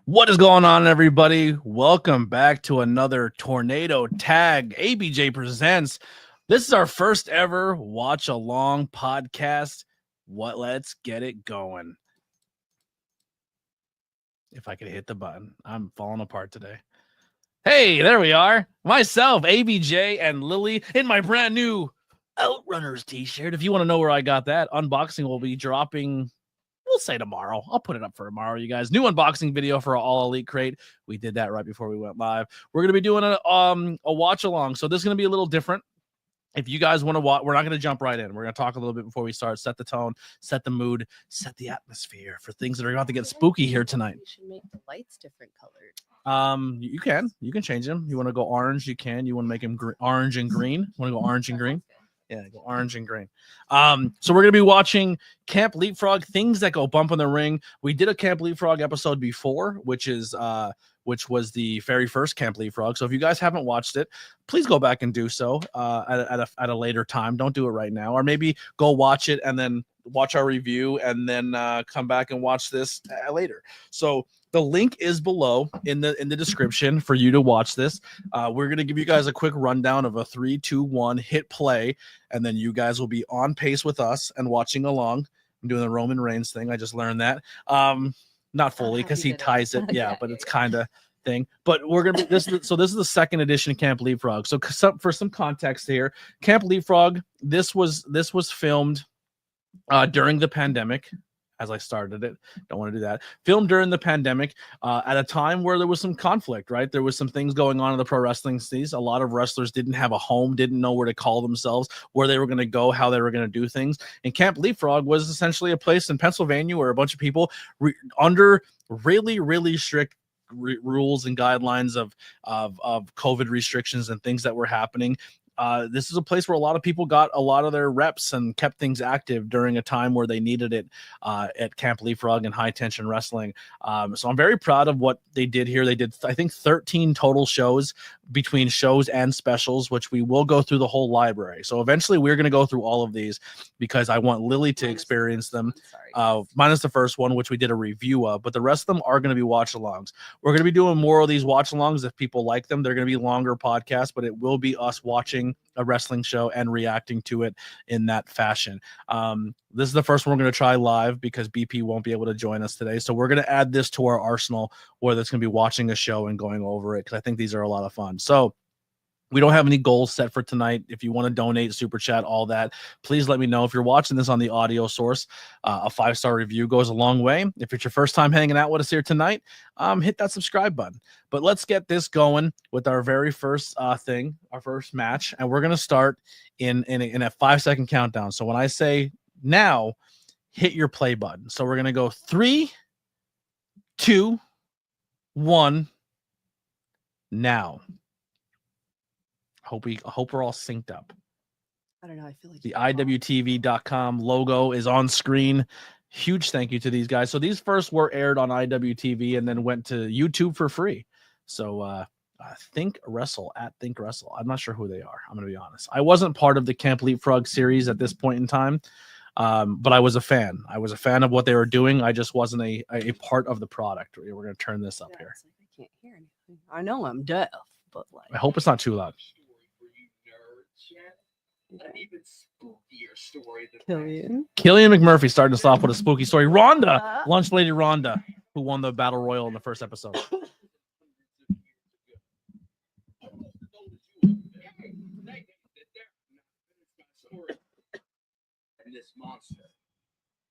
What is going on, everybody? Welcome back to another Tornado Tag ABJ Presents. This is our first ever watch along podcast. Let's get it going. If I could hit the button, I'm falling apart today. Hey, there we are. Myself, ABJ, and Lily in my brand new Outrunners t-shirt. If you want to know where I got that, unboxing will be dropping. We'll say tomorrow. I'll put it up for tomorrow, you guys. New unboxing video for All Elite Crate. We did that right before we went live. We're going to be doing a watch along. So this is going to be a little different. If you guys want to watch, we're not going to jump right in. We're going to talk a little bit before we start, set the tone, set the mood, set the atmosphere for things that are about to get spooky here tonight. We should make the lights different colored. You can change them. You want to go orange, you can. You want to make them orange and green. Want to go orange and green? Yeah, go orange and green. So we're gonna be watching Camp Leapfrog, things that go bump in the ring. We did a Camp Leapfrog episode before, which was the very first Camp Leapfrog. So if you guys haven't watched it, please go back and do so at a later time. Don't do it right now, or maybe go watch it and then watch our review and then come back and watch this later. So the link is below in the description for you to watch this. We're going to give you guys a quick rundown of a 3, 2, 1 hit play, and then you guys will be on pace with us and watching along. I'm doing the Roman Reigns thing. I just learned that. Not fully because he ties it. Yeah, but it's kind of thing. But we're going to be this is the second edition of Camp Leapfrog. So for some context here, Camp Leapfrog, this was filmed during the pandemic. As I started it, don't want to do that. Filmed during the pandemic at a time where there was some conflict, right? There was some things going on in the pro wrestling scenes. A lot of wrestlers didn't have a home, didn't know where to call themselves, where they were going to go, how they were going to do things. And Camp Leapfrog was essentially a place in Pennsylvania where a bunch of people under really, really strict rules and guidelines of COVID restrictions and things that were happening. This is a place where a lot of people got a lot of their reps and kept things active during a time where they needed it at Camp Leapfrog and High Tension Wrestling. So I'm very proud of what they did here. They did, I think, 13 total shows between shows and specials, which we will go through the whole library. So eventually we're going to go through all of these because I want Lily to experience them, minus the first one, which we did a review of, but the rest of them are going to be watch alongs. We're going to be doing more of these watch alongs if people like them. They're going to be longer podcasts, but it will be us watching a wrestling show and reacting to it in that fashion. This is the first one we're going to try live because BP won't be able to join us today. So we're going to add this to our arsenal where that's going to be watching a show and going over it because I think these are a lot of fun. So we don't have any goals set for tonight. If you want to donate, super chat, all that, please let me know. If you're watching this on the audio source, a 5-star review goes a long way. If it's your first time hanging out with us here tonight, hit that subscribe button. But let's get this going with our very first thing, our first match. And we're going to start in a 5-second countdown. So when I say now, hit your play button. So we're going to go 3, 2, 1, now. Hope we're all synced up. I don't know. I feel like the IWTV.com logo is on screen. Huge thank you to these guys. So these first were aired on IWTV and then went to YouTube for free. So Think Wrestle at Think Wrestle. I'm not sure who they are. I'm going to be honest. I wasn't part of the Camp Leapfrog series at this point in time, but I was a fan. I was a fan of what they were doing. I just wasn't a part of the product. We're going to turn this up here. I can't hear anything. I know I'm deaf, but like I hope it's not too loud. An even spookier story than Killian McMurphy starting us off with a spooky story. Rhonda, Lunch Lady Rhonda, who won the Battle Royal in the first episode. And this monster,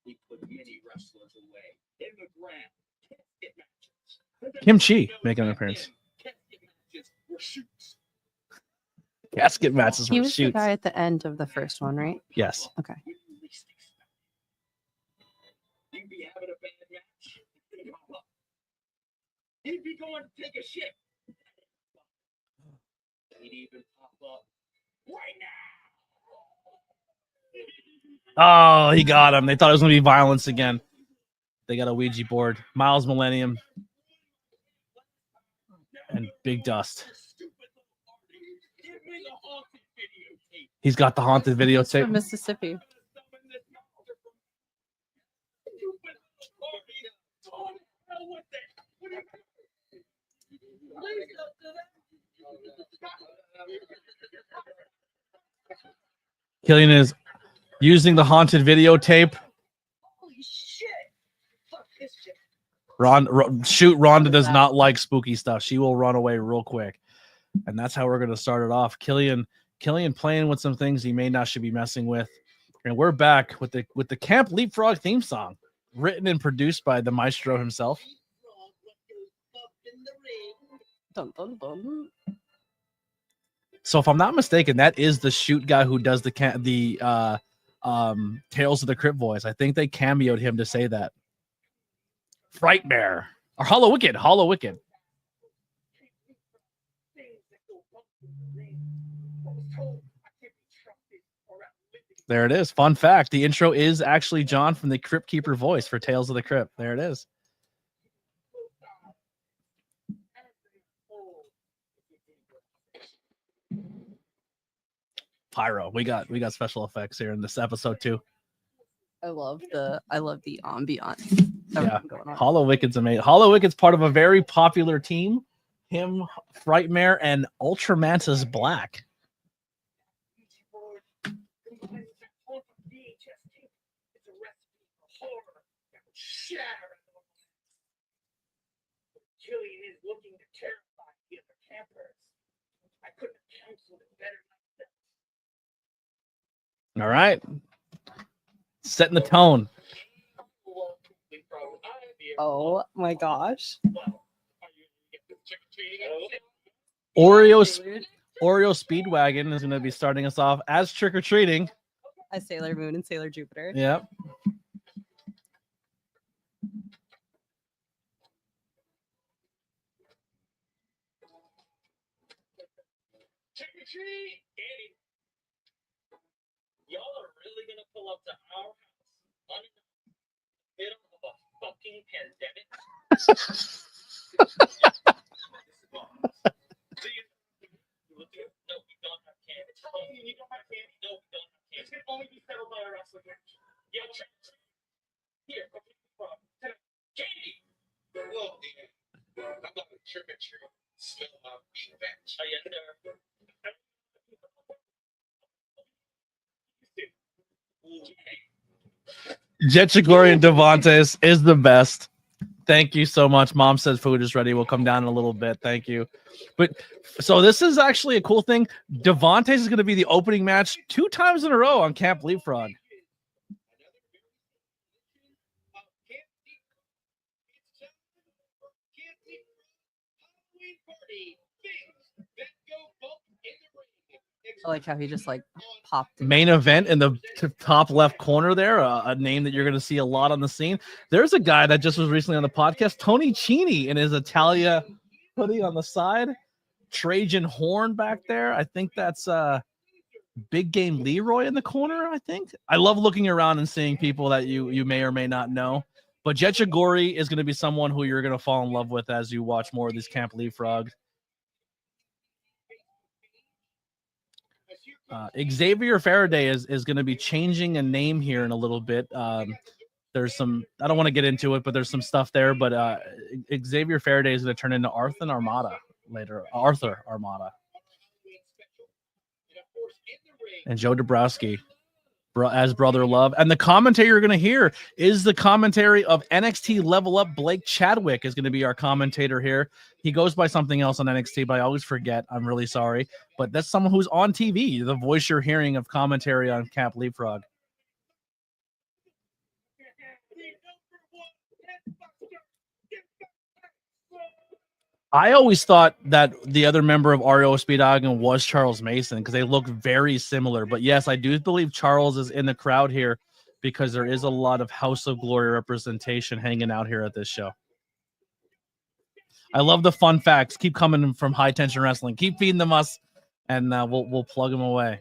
he put many wrestlers away in the ground. Kim Chi making an appearance. Casket matches he were was shoots. the guy at the end of the first one, right? Yes. Okay. He'd be having a bad match. He'd be going to take a shit. He'd even pop up right now. Oh, he got him. They thought it was going to be violence again. They got a Ouija board. Miles Millennium. And Big Dust. He's got the haunted videotape. From Mississippi. Killian is using the haunted videotape. Holy shit! Fuck this shit. Rhonda does not like spooky stuff. She will run away real quick. And that's how we're going to start it off. Killian playing with some things he may not should be messing with. And we're back with the Camp Leapfrog theme song, written and produced by the maestro himself. Dun, dun, dun. So if I'm not mistaken, that is the shoot guy who does the Tales of the Crypt voice. I think they cameoed him to say that. Frightmare or Hollow Wicked. There it is. Fun fact: the intro is actually John from the Crypt Keeper voice for Tales of the Crypt. There it is. Pyro. We got special effects here in this episode too. I love the ambiance. Yeah. Going on. Hollow Wicked's amazing. Hollow Wicked's part of a very popular team. Him, Frightmare, and Ultramantis Black. Killian is looking to terrify the other campers. I couldn't have counseled it better myself. All right. Setting the tone. Oh my gosh. Oreo Speedwagon is going to be starting us off as trick-or-treating. As Sailor Moon and Sailor Jupiter. Yep. Trick-or-treat! Daddy. Y'all are really gonna pull up to our house under the middle of a fucking pandemic? No, we don't have candy. You don't have candy? No, we don't have candy. This can only be settled by a wrestling match. Yo, trick-or-treat. Here, candy! Whoa, Dan. I'm not a trick-or-treat. Smell my beef batch. Oh, yes, sir. Jetchagori and Devontae is the best. Thank you so much. Mom says food is ready. We'll come down in a little bit. Thank you. But so this is actually a cool thing. Devontae is going to be the opening match 2 times in a row on Camp Leapfrog. I like how he just like popped in. Main event in the top left corner there, a name that you're going to see a lot on the scene. There's a guy that just was recently on the podcast, Tony Cini, in his Italia hoodie on the side. Trajan Horn back there. I think that's Big Game Leroy in the corner, I think. I love looking around and seeing people that you may or may not know. But Jetchagori is going to be someone who you're going to fall in love with as you watch more of these Camp Leapfrog. Xavier Faraday is going to be changing a name here in a little bit. There's some, I don't want to get into it, but there's some stuff there. But Xavier Faraday is going to turn into Arthur Armada later. Arthur Armada. And Joe Dabrowski as Brother Love. And the commentary you're going to hear is the commentary of NXT Level Up. Blake Chadwick is going to be our commentator here. He goes by something else on NXT, but I always forget. I'm really sorry. But that's someone who's on TV, the voice you're hearing of commentary on Camp Leapfrog. I always thought that the other member of REO Speedwagon was Charles Mason because they look very similar. But yes, I do believe Charles is in the crowd here because there is a lot of House of Glory representation hanging out here at this show. I love the fun facts. Keep coming from High Tension Wrestling. Keep feeding them us, and we'll plug them away.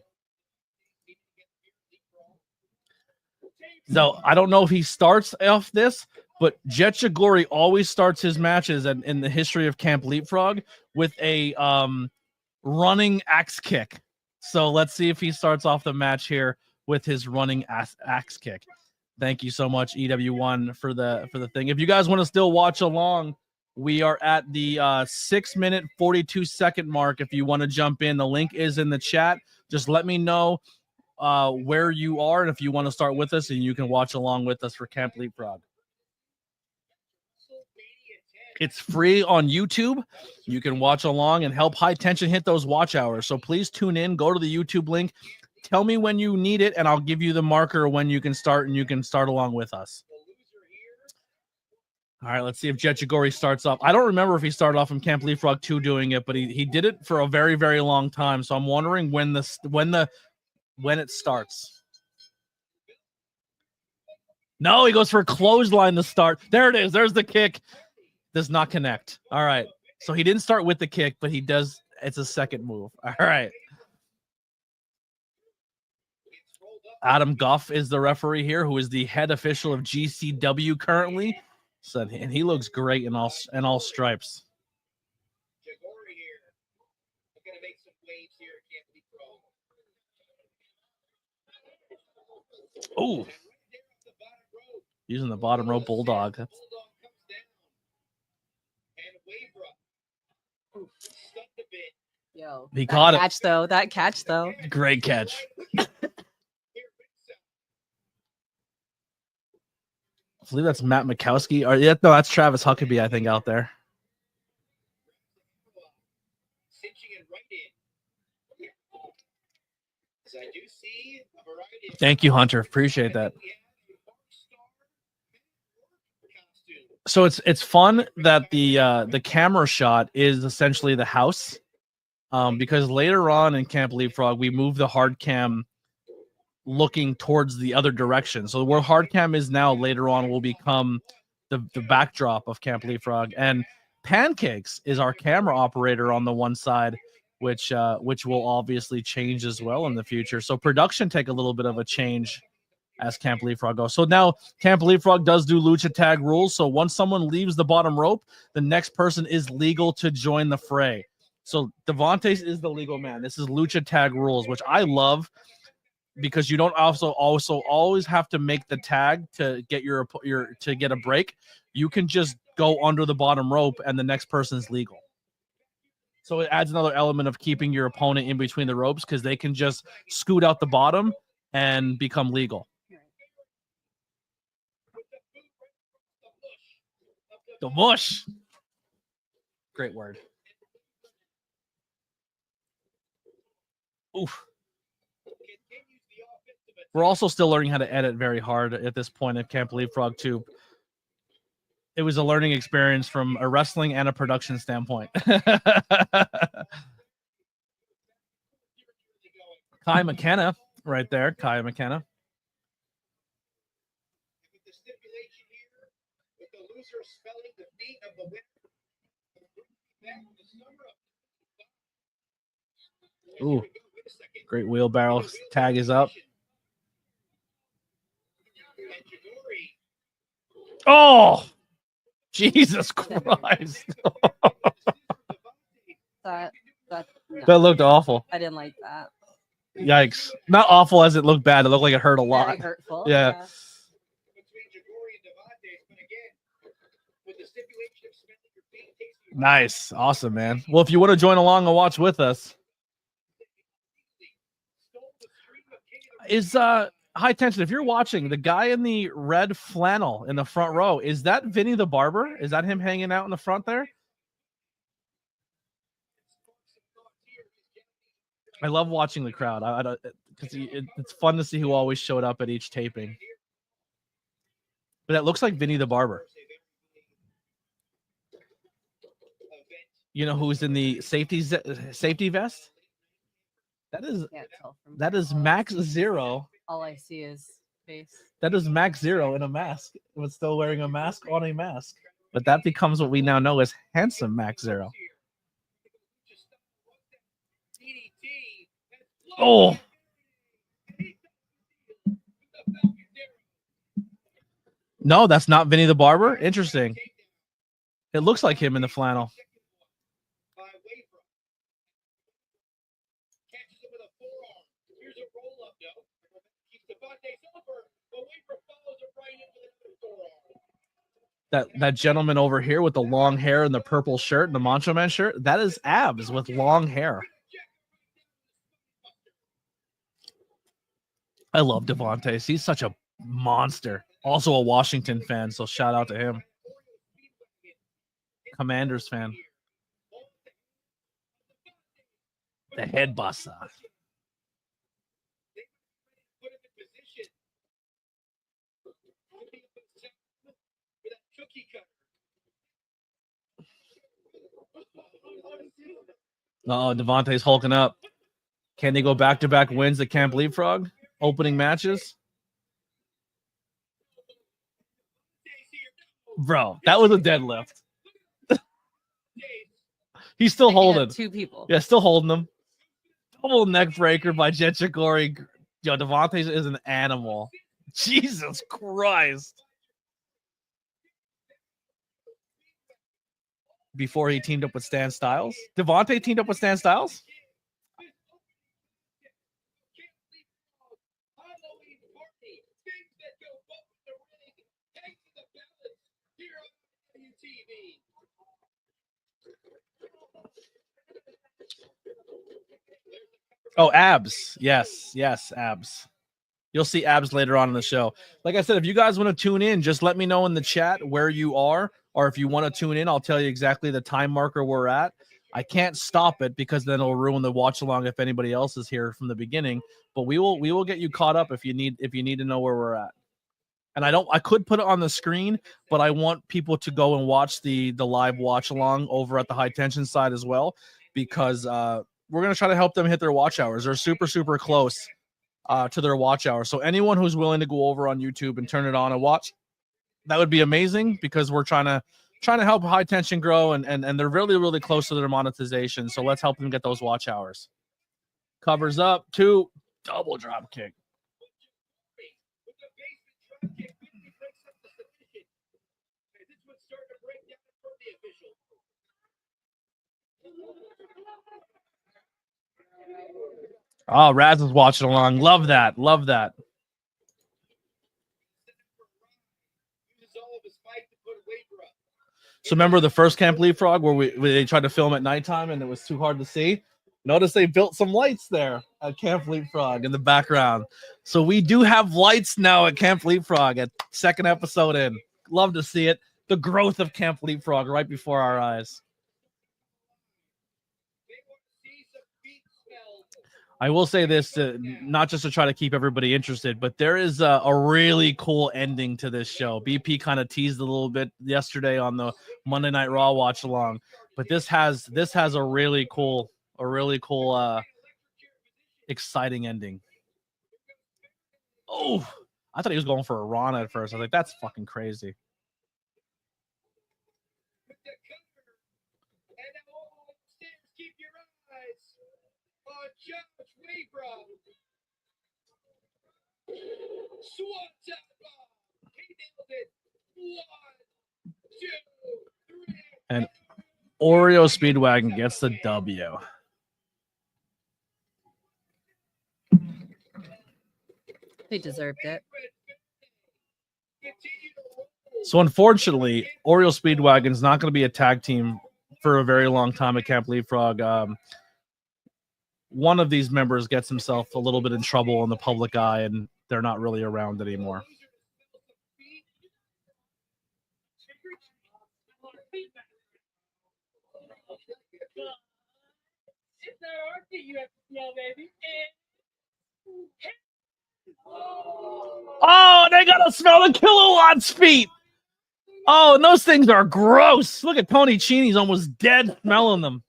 So I don't know if he starts off this, but Jetchagori always starts his matches in the history of Camp Leapfrog with a running axe kick. So let's see if he starts off the match here with his running axe kick. Thank you so much, EW1, for the thing. If you guys want to still watch along We are at the 6-minute 42-second mark. If you want to jump in, the link is in the chat. Just let me know where you are and if you want to start with us, and you can watch along with us for Camp Leapfrog. It's free on YouTube. You can watch along and help High Tension hit those watch hours. So please tune in. Go to the YouTube link. Tell me when you need it, and I'll give you the marker when you can start, and you can start along with us. All right, let's see if Jet Jagori starts off. I don't remember if he started off from Camp Leapfrog 2 doing it, but he did it for a very, very long time. So I'm wondering when it starts. No, he goes for a clothesline to start. There it is. There's the kick. Does not connect. All right. So he didn't start with the kick, but he does. It's a second move. All right. Adam Guff is the referee here, who is the head official of GCW currently. So, and he looks great in all stripes. Oh, using the bottom rope bulldog. Yo, he caught it. Catch though. That catch though. Great catch. I believe that's Matt Mikowski. Or yeah, no, that's Travis Huckabee, I think, out there. Thank you, Hunter. Appreciate that. So it's fun that the camera shot is essentially the house, because later on in Camp Leapfrog we move the hard cam looking towards the other direction. So where hard cam is now, later on will become the backdrop of Camp Leapfrog, and Pancakes is our camera operator on the one side, which will obviously change as well in the future. So production take a little bit of a change as Camp Leapfrog goes. So now Camp Leapfrog does do lucha tag rules. So once someone leaves the bottom rope, the next person is legal to join the fray. So Devontae is the legal man. This is lucha tag rules, which I love, because you don't also always have to make the tag to get your to get a break. You can just go under the bottom rope and the next person's legal. So it adds another element of keeping your opponent in between the ropes, because they can just scoot out the bottom and become legal. The mush. Great word. Oof. We're also still learning how to edit very hard at this point at Camp Leapfrog 2. It was a learning experience from a wrestling and a production standpoint. Kai McKenna right there. Kai McKenna. Ooh, great wheelbarrow tag is up. Oh, Jesus Christ. No. That looked awful. I didn't like that. Yikes. Not awful as it looked bad. It looked like it hurt a lot. Very hurtful. Yeah. Nice. Awesome, man. Well, if you want to join along and watch with us, is High Tension, if you're watching, the guy in the red flannel in the front row, is that Vinny the Barber? Is that him hanging out in the front there? I love watching the crowd. It's fun to see who always showed up at each taping. But that looks like Vinny the Barber. You know who's in the safety vest? That is Max Zero. All I see is face. That is Max Zero in a mask. Was still wearing a mask on a mask. But that becomes what we now know as handsome Max Zero. Oh. No, that's not Vinny the Barber. Interesting. It looks like him in the flannel. that gentleman over here with the long hair and the purple shirt and the Macho Man shirt, that is Abs with long hair. I love Devontae. He's such a monster. Also a Washington fan, so shout out to him. Commanders fan. The head buster. Oh, Devontae's hulking up. Can they go back-to-back wins at Camp Leapfrog? Opening matches? Bro, that was a deadlift. He's still holding. 2 people. Yeah, still holding them. Double neck breaker by Jet Chikori. Yo, Devontae is an animal. Jesus Christ. Before he teamed up with Stan Styles? Devontae teamed up with Stan Styles? Oh, Abs. Yes, Abs. You'll see Abs later on in the show. Like I said, if you guys want to tune in, just let me know in the chat where you are, or if you want to tune in, I'll tell you exactly the time marker we're at. I can't stop it because then it'll ruin the watch along if anybody else is here from the beginning. But we will get you caught up if you need to know where we're at. And I could put it on the screen, but I want people to go and watch the live watch along over at the High Tension side as well, because we're going to try to help them hit their watch hours. They're super, super close to their watch hours. So anyone who's willing to go over on YouTube and turn it on and watch, that would be amazing, because we're trying to help High Tension grow, and they're really, really close to their monetization. So let's help them get those watch hours. Covers up, 2, double drop kick. Oh, Raz is watching along. Love that. Love that. So remember the first Camp Leapfrog where they tried to film at nighttime and it was too hard to see? Notice they built some lights there at Camp Leapfrog in the background. So we do have lights now at Camp Leapfrog at second episode in. Love to see it. The growth of Camp Leapfrog right before our eyes. I will say this, not just to try to keep everybody interested, but there is a really cool ending to this show. BP kind of teased a little bit yesterday on the Monday Night Raw watch along, but this has a really cool, exciting ending. Oh, I thought he was going for a Rana at first. I was like, that's fucking crazy. And Oreo Speedwagon gets the W. They deserved it. So unfortunately, Oreo Speedwagon is not going to be a tag team for a very long time at Camp Leapfrog. One of these members gets himself a little bit in trouble in the public eye, and they're not really around anymore. Oh, they gotta smell the Kilowatts feet. Oh, and those things are gross. Look at Tony Cini's almost dead smelling them.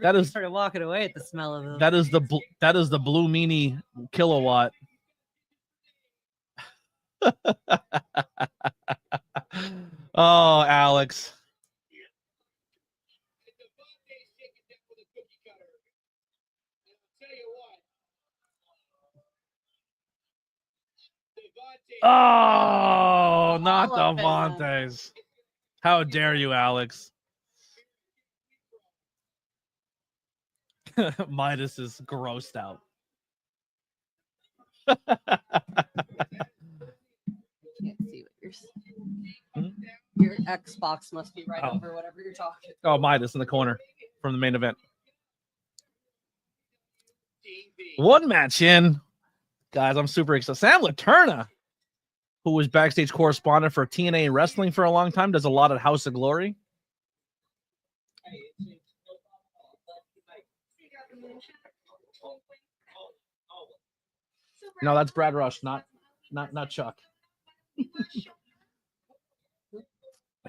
That is started walking away at the smell of them. That is the Blue Meanie Kilowatt. Oh, Alex. Oh, not Devontae's. How dare you, Alex? Midas is grossed out. Can't see what you're yours. Hmm? Your Xbox must be right Oh. over whatever you're talking. Oh, Midas in the corner from the main event. One match in. Guys, I'm super excited. Sam Laterna, who was backstage correspondent for TNA Wrestling for a long time, does a lot at House of Glory. No, that's Brad Rush, not Chuck.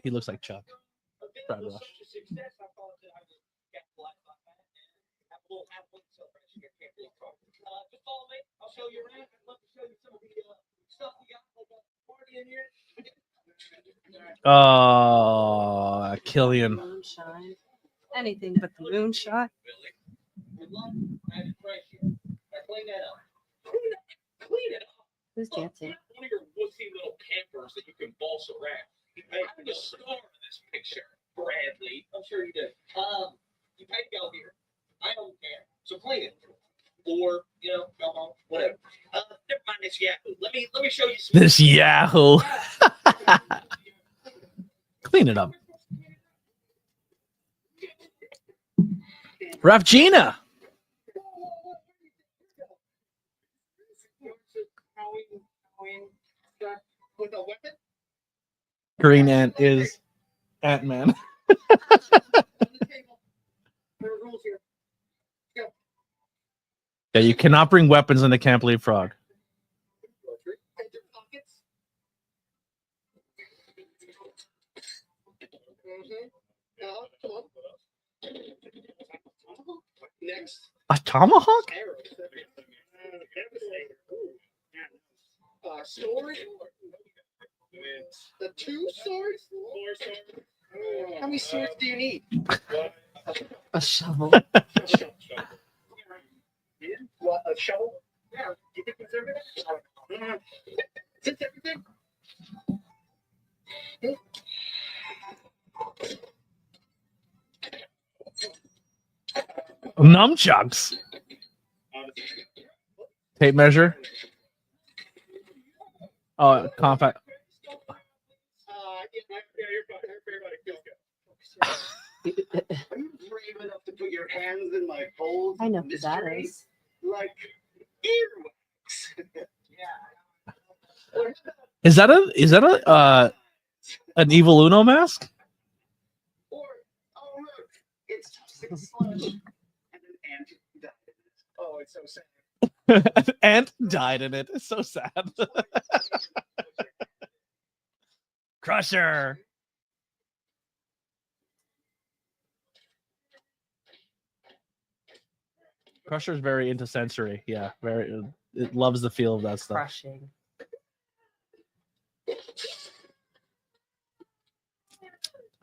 He looks like Chuck. Brad Rush. I'll show you around. I'd love to show you some of the stuff we got, like a party in here. Oh, Killian. Moonshine. Anything but the moonshine. Good luck. I have it right here. Now clean that up. Clean it up. Who's dancing? One of your wussy little campers that you can boss around. Hey, I'm the star of this picture, Bradley. I'm sure you did. You paid to go here. I don't care. So clean it. Or, go home. Whatever. Never mind this Yahoo. Let me show you some. This Yahoo. Clean it up. Ref Gina. With a weapon? Green Ant is Ant-Man. On the table. There are rules here. Yeah, you cannot bring weapons into Camp Leapfrog. Enter pockets. Come on. Next. A tomahawk? Sword. The two swords? How many swords do you need? A shovel. What, a shovel? Yeah. You think conservative? Is this everything? Nunchucks. Tape measure. Oh, compact. Are you brave enough to put your hands in my bowls? I know who that is. Like earwax. Yeah. Is that a an Evil Uno mask? Or, oh look, it's toxic sludge. And an ant died in it. Oh, it's so sad. An ant died in it. It's so sad. Crusher. Crusher's very into sensory. Yeah, very. It loves the feel of that stuff. Crushing.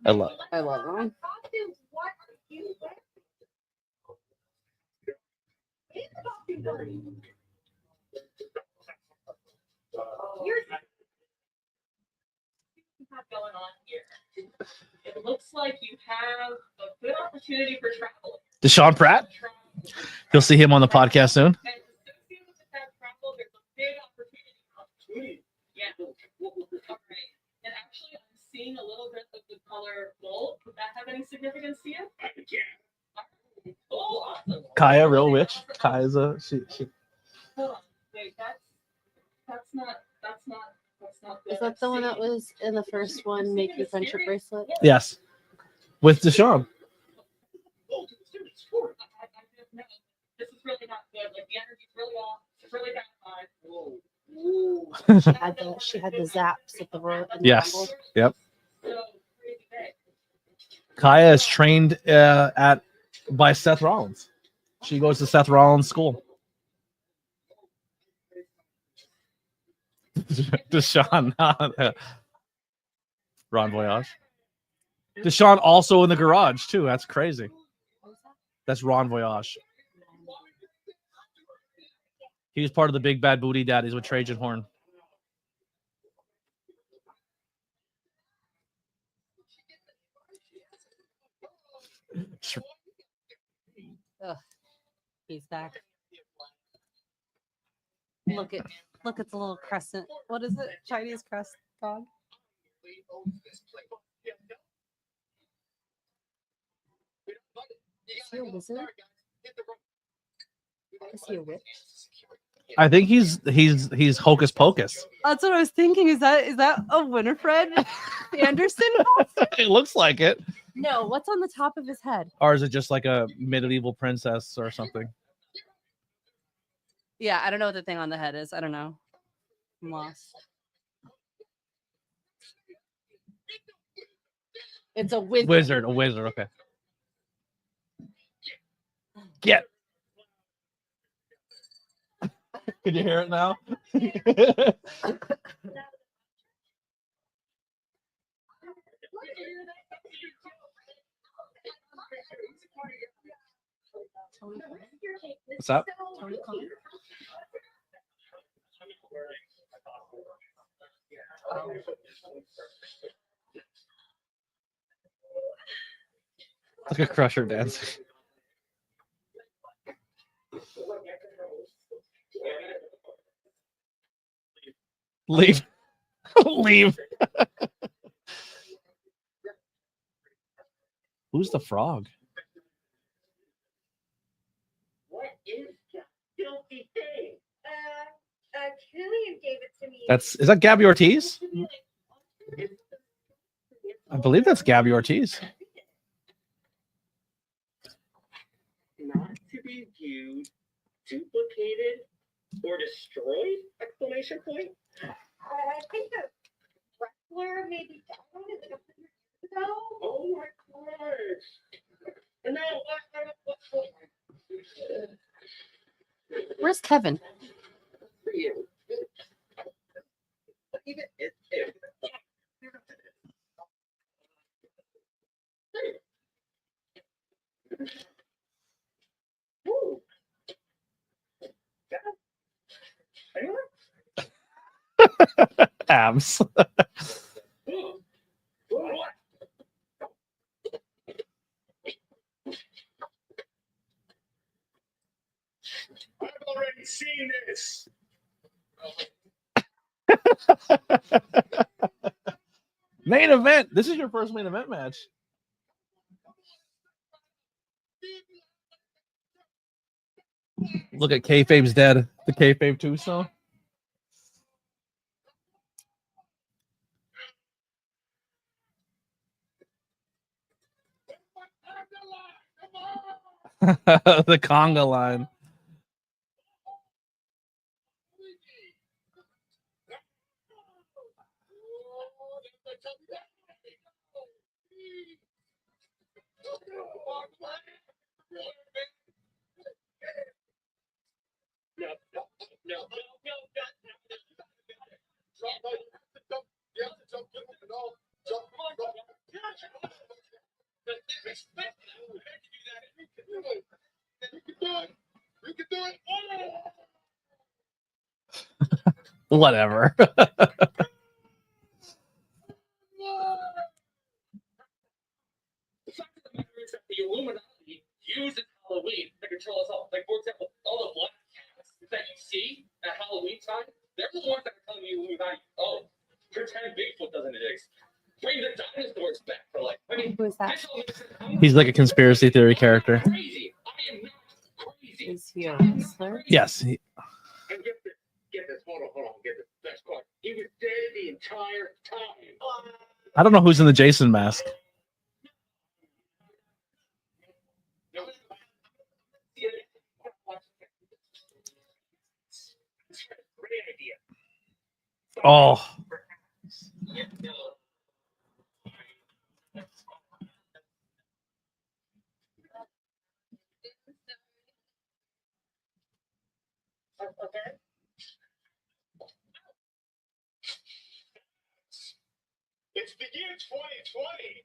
I love. I love them. Going on here. It looks like you have a good opportunity for travel. Deshaun Pratt. You'll see him on the podcast soon. And associated with that travel, there's a big opportunity. Yeah. All right. And actually, I'm seeing a little bit of the color gold. Would that have any significance to you? Yeah. Oh, awesome. Kaya, real witch. Kaya's a she. Hold on. Wait, that's not good. Is that the one that was in the first one, Make Your Friendship Bracelet? Yes, with Deshaun. Oh, to the students. No, this is really not good. Like the energy's really off. It's really bad vibe. Whoa. She had the zaps at the Royal. Yes. Yep. So crazy big. Kaya is trained by Seth Rollins. She goes to Seth Rollins' school. Deshaun, Ron Voyage. Deshaun also in the garage too. That's crazy. That's Ron Voyage. He was part of the Big Bad Booty Daddies with Trajan Horn. Ugh, he's back. Look at the little crescent. What is it? Chinese crest dog. Is he a wizard? Is he a witch? I think he's Hocus Pocus. That's what I was thinking. Is that a Winifred Anderson? It looks like it. No, what's on the top of his head? Or is it just like a medieval princess or something? Yeah, I don't know what the thing on the head is. I don't know. I'm lost. It's a wizard. Wizard, a wizard. Okay. Get. Can you hear it now? What's up? Look at Crusher dancing. Leave. Leave. Who's the frog? What is that filthy thing? Julian gave it to me. Is that Gabby Ortiz? I believe that's Gabby Ortiz. Not to be viewed, duplicated, or destroyed? Exclamation point. I think the wrestler maybe died like 100 years ago. Oh my gosh. No, Where's Kevin? for you. Even it. Woo. Anyone? Abs. Woo. What? I've already seen this. Main event. This is your first main event match. Look at Kayfabe's dead. The Kayfabe 2 song. The conga line. Whatever. The fact of the matter is that the Illuminati use Halloween to control us all. Like, for example, all the black cats that you see at Halloween time, they're the ones that are telling the Illuminati, oh, pretend Bigfoot doesn't exist. Bring the dinosaurs back for life. I mean, Who is that? this all makes sense. I'm He's like a conspiracy theory character. crazy. I am not crazy. Is he a wrestler? Yes. And get this, hold on, get this next part. He was dead the entire time. I don't know who's in the Jason mask. Great idea. Oh. Okay. It's the year 2020.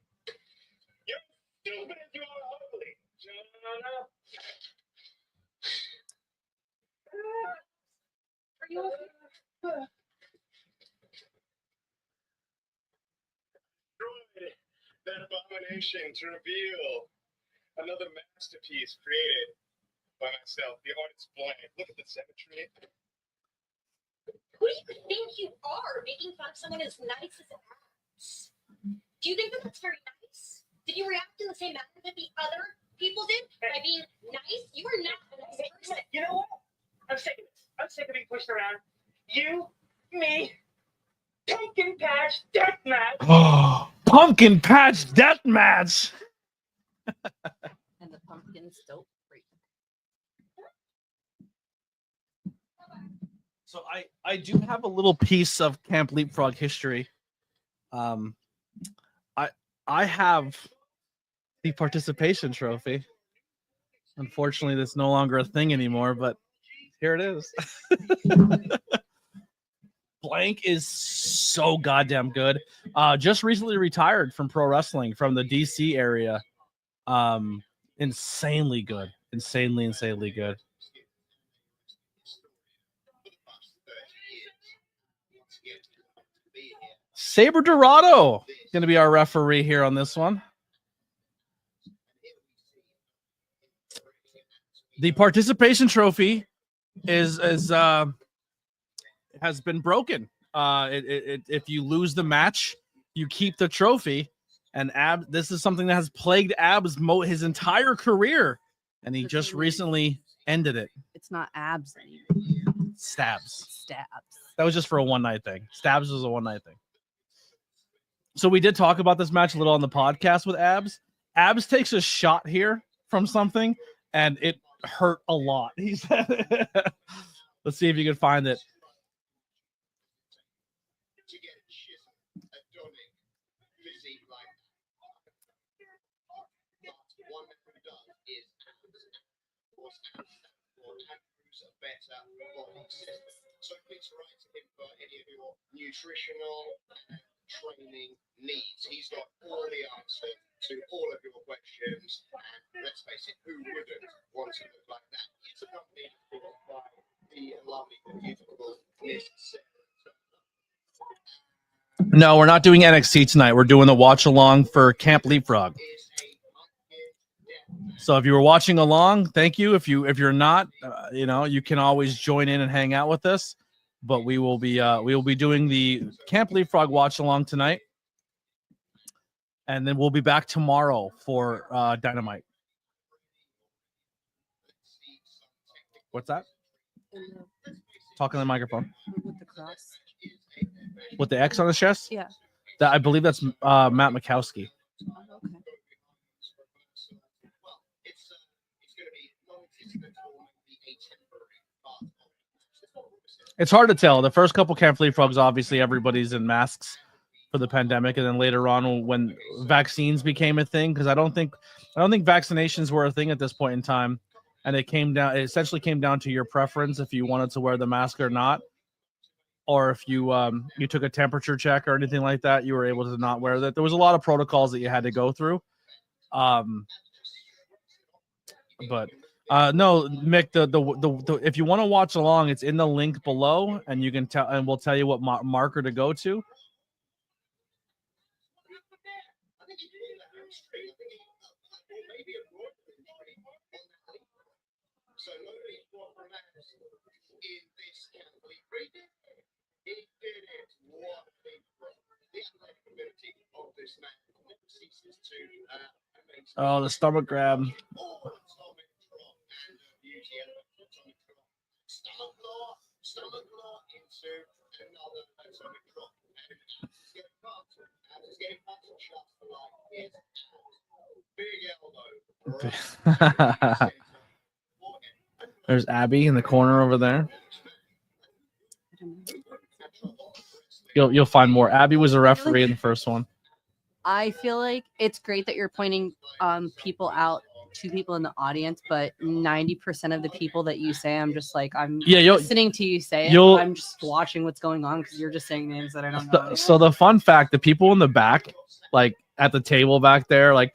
You're stupid as you are ugly. No. Are you okay? Destroyed that abomination to reveal another masterpiece created by myself. The artist's blind. Look at the symmetry. Who do you think you are, making fun of someone as nice as Abs? Do you think that that's very nice? Did you react in the same manner that the other people did by being nice? You are not a nice person. You know what? I'm sick of this. I'm sick of being pushed around. You, me, pumpkin patch deathmatch. Oh, pumpkin patch death match. And the pumpkins don't break. So I do have a little piece of Camp Leapfrog history. I have the participation trophy. Unfortunately, that's no longer a thing anymore, but here it is. Blank is so goddamn good. Just recently retired from pro wrestling from the DC area. Insanely good. Insanely good. Saber Dorado going to be our referee here on this one. The participation trophy has been broken. If you lose the match, you keep the trophy. And this is something that has plagued Abs his entire career, and he just recently ended it. It's not abs anymore. Stabs. Stabs. That was just for a one-night thing. Stabs was a one-night thing. So we did talk about this match a little on the podcast with Abs. Abs takes a shot here from something, and it hurt a lot. He said, let's see if you can find it. So please write to him for any of your nutritional training needs. He's got all the answers to all of your questions. And let's face it, who wouldn't want to look like that? He's accompanied by the lovely, beautiful Miss Sarah. No, we're not doing NXT tonight. We're doing the watch along for Camp Leapfrog. So if you were watching along, thank you. If you're not, you can always join in and hang out with us. But we will be doing the Camp Leapfrog watch along tonight, and then we'll be back tomorrow for Dynamite. What's that? Talking on the microphone. With the cross. With the X on his chest? Yeah. I believe that's Matt Mikowski. Oh, okay. It's hard to tell. The first couple Camp Leapfrogs, obviously, everybody's in masks for the pandemic, and then later on, when vaccines became a thing, because I don't think vaccinations were a thing at this point in time, and it essentially came down to your preference if you wanted to wear the mask or not, or if you took a temperature check or anything like that, you were able to not wear that. There was a lot of protocols that you had to go through, but. No, Mick. The if you want to watch along, it's in the link below, and you can tell, and we'll tell you what marker to go to. Oh, the stomach grab. There's Abby in the corner over there. You'll find more. Abby was a referee in the first one. I feel like it's great that you're pointing people out to people in the audience, but 90% of the people that you say, I'm just like, I'm listening to you say it. I'm just watching what's going on because you're just saying names that I don't know. So the fun fact, the people in the back, like at the table back there, like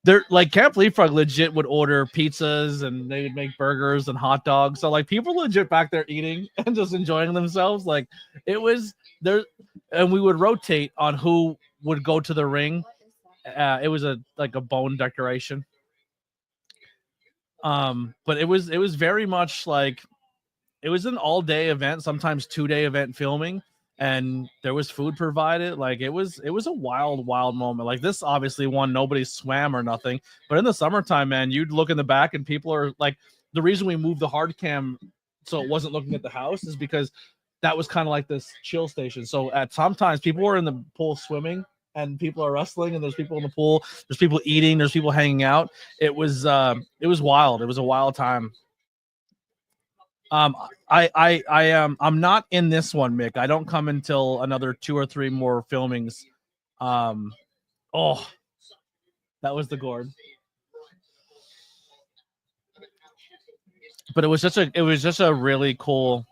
they're like Camp Leapfrog legit would order pizzas and they would make burgers and hot dogs. So like people legit back there eating and just enjoying themselves. Like it was there, and we would rotate on who would go to the ring. It was a bone decoration. But it was very much like it was an all-day event, sometimes 2-day event filming, and there was food provided. Like it was a wild moment. Like this obviously one, nobody swam or nothing, but in the summertime, man, you'd look in the back and people are like, the reason we moved the hard cam so it wasn't looking at the house is because that was kind of like this chill station. So at sometimes people were in the pool swimming and people are wrestling, and there's people in the pool, there's people eating, there's people hanging out. It was wild. It was a wild time. I'm not in this one, Mick. I don't come until another 2 or 3 more filmings. Oh, that was the gourd. But it was just a really cool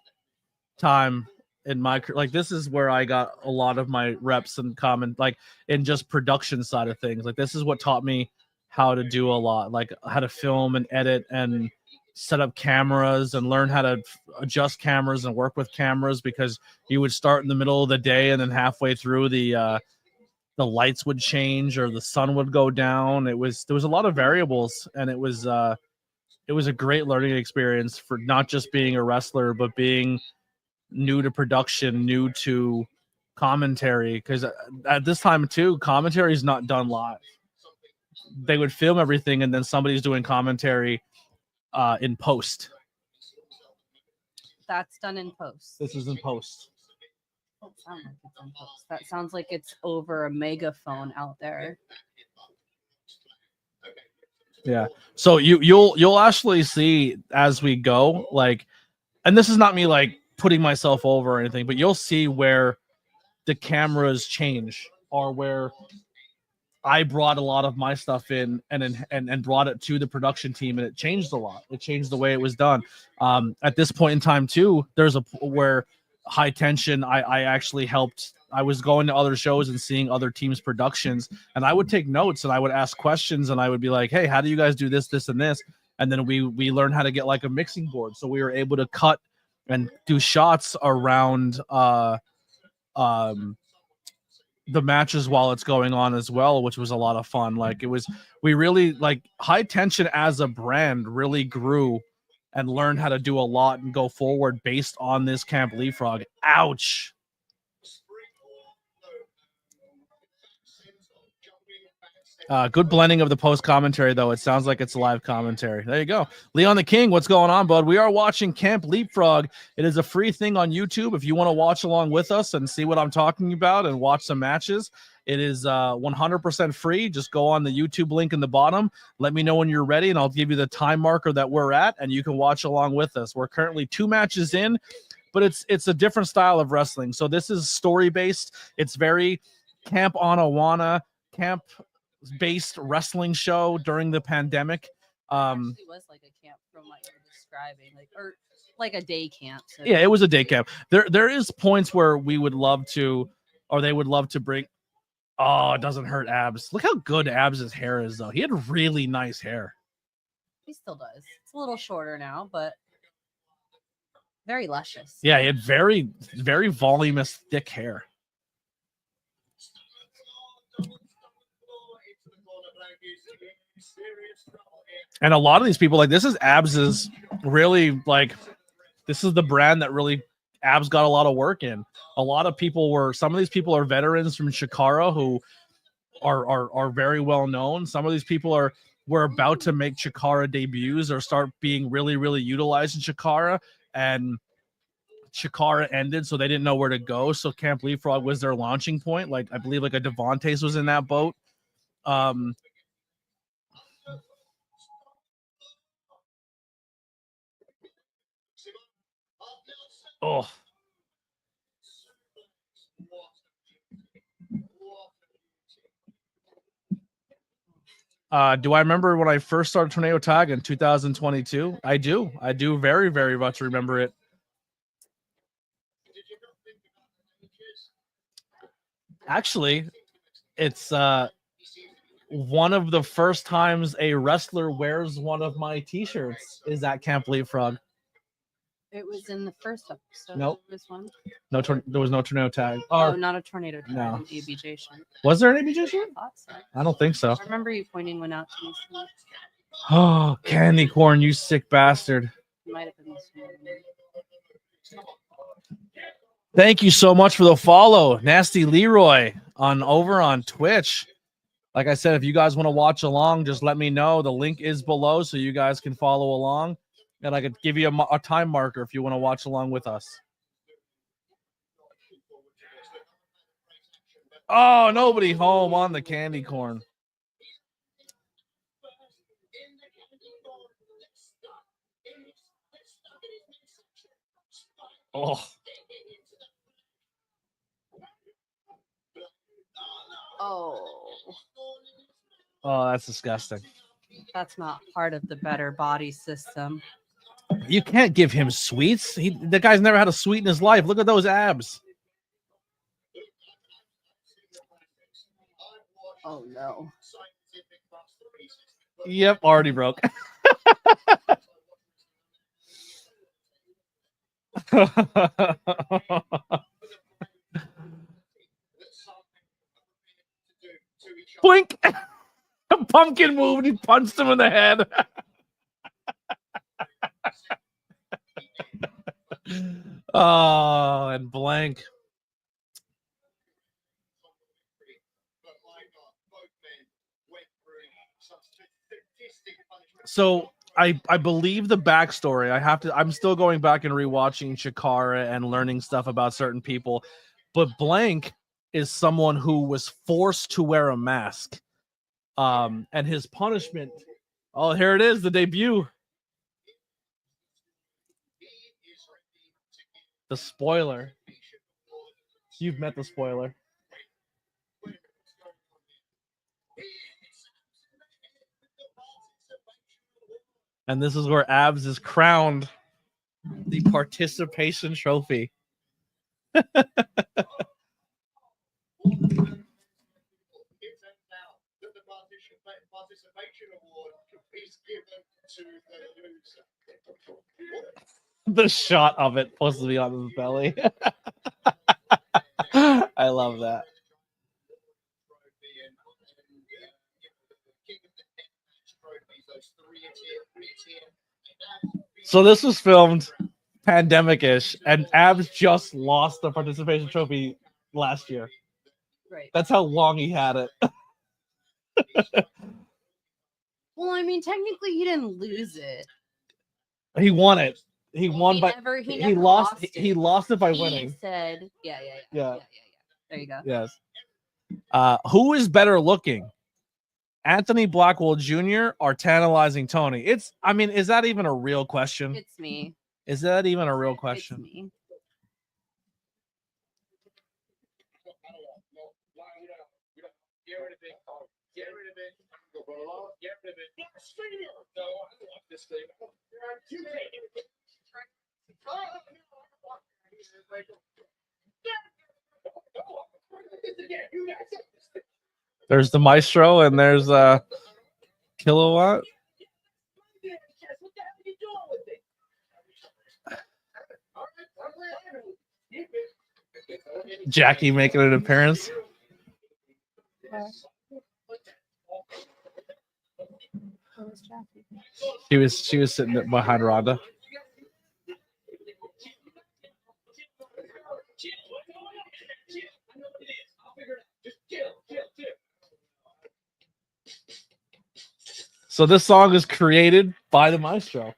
time in my, like, this is where I got a lot of my reps and comment, like in just production side of things. Like this is what taught me how to do a lot, like how to film and edit and set up cameras and learn how to adjust cameras and work with cameras, because you would start in the middle of the day and then halfway through the lights would change or the sun would go down. There was a lot of variables, and it was a great learning experience for not just being a wrestler, but being new to production, new to commentary, because at this time too, commentary is not done live. They would film everything and then somebody's doing commentary in post. That's done in post. This is in post. That sounds like it's in post. That sounds like it's over a megaphone out there. Yeah. So you'll actually see as we go, like, and this is not me like putting myself over or anything, but you'll see where the cameras change, or where I brought a lot of my stuff in and brought it to the production team, and it changed a lot. It changed the way it was done. At this point in time too, there's where high tension, I actually helped. I was going to other shows and seeing other teams' productions, and I would take notes and I would ask questions, and I would be like, hey, how do you guys do this, this, and this? And then we learned how to get like a mixing board. So we were able to cut and do shots around the matches while it's going on as well, which was a lot of fun. Like we really, like, high tension as a brand really grew and learned how to do a lot and go forward based on this Camp LEAPFROG. Ouch. Good blending of the post commentary, though. It sounds like it's live commentary. There you go. Leon the King, what's going on, bud? We are watching Camp LEAPFROG. It is a free thing on YouTube. If you want to watch along with us and see what I'm talking about and watch some matches, it is 100% free. Just go on the YouTube link in the bottom. Let me know when you're ready, and I'll give you the time marker that we're at, and you can watch along with us. We're currently 2 matches in, but it's a different style of wrestling. So this is story-based. It's very Camp Anawana, camp based wrestling show during the pandemic. It actually was like a camp from what you're describing, or like a day camp. So. Yeah, it was a day camp. There is points where we would love to, or they would love to bring. Oh, it doesn't hurt Abs. Look how good Abs' hair is, though. He had really nice hair. He still does. It's a little shorter now, but very luscious. Yeah, he had very, very voluminous, thick hair. And a lot of these people, like, this is Abs's really, like, this is the brand that really Abs got a lot of work in. A lot of people some of these people are veterans from Chikara who are very well known. Some of these people were about to make Chikara debuts or start being really, really utilized in Chikara, and Chikara ended, so they didn't know where to go. So Camp LEAPFROG was their launching point. Like, I believe like a Devontae's was in that boat. Oh. Do I remember when I first started Tornado Tag in 2022? I do very, very much remember it. Actually, it's one of the first times a wrestler wears one of my t-shirts is at Camp LEAPFROG. It was in the first episode. Nope. This one. No, there was no Tornado Tag. Oh, not a Tornado Tag. No. An ABJ shirt. Was there an ABJ shirt? I thought so. I don't think so. I remember you pointing one out to me. Oh, candy corn, you sick bastard. It might have been this one. Thank you so much for the follow, Nasty Leroy over on Twitch. Like I said, if you guys want to watch along, just let me know. The link is below so you guys can follow along. And I could give you a time marker if you want to watch along with us. Oh, nobody home on the candy corn. Oh. Oh, that's disgusting. That's not part of the better body system. You can't give him sweets. The guy's never had a sweet in his life. Look at those abs. Oh, no. Yep, already broke. Blink. Pumpkin moved. He punched him in the head. Oh, and blank. So I believe the backstory. I'm still going back and rewatching Chikara and learning stuff about certain people, but blank is someone who was forced to wear a mask. And his punishment. Oh, here it is, the debut. The spoiler. You've met the spoiler. And this is where Abs is crowned the participation trophy. The shot of it supposed to be on his belly. I love that. So this was filmed pandemic-ish, and Abs just lost the participation trophy last year. Right. That's how long he had it. Well, I mean, technically, he didn't lose it. He won it. He won by. He He lost. He lost it by winning. He said, yeah. There you go. Yes. Who is better looking, Anthony Blackwell Jr. or Tantalizing Tony? Is that even a real question? It's me. Is that even a real question? It's me. Get rid of it. Get rid of it. Get rid of it. No, I don't want this thing. You take it. There's the Maestro and there's Kilowatt. Jackie making an appearance. She was sitting behind Rhonda. So this song is created by the Maestro.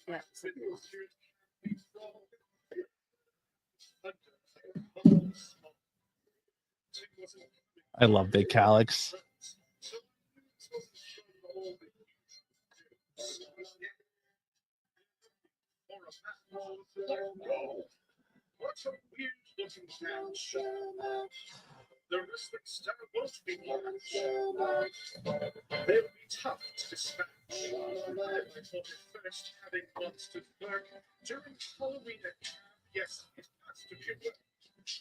Yeah. I love Big Calyx. The wrestling's most people they'll be tough to dispatch. I told you first, having monsters lurk during Halloween. Yes, it has to be work.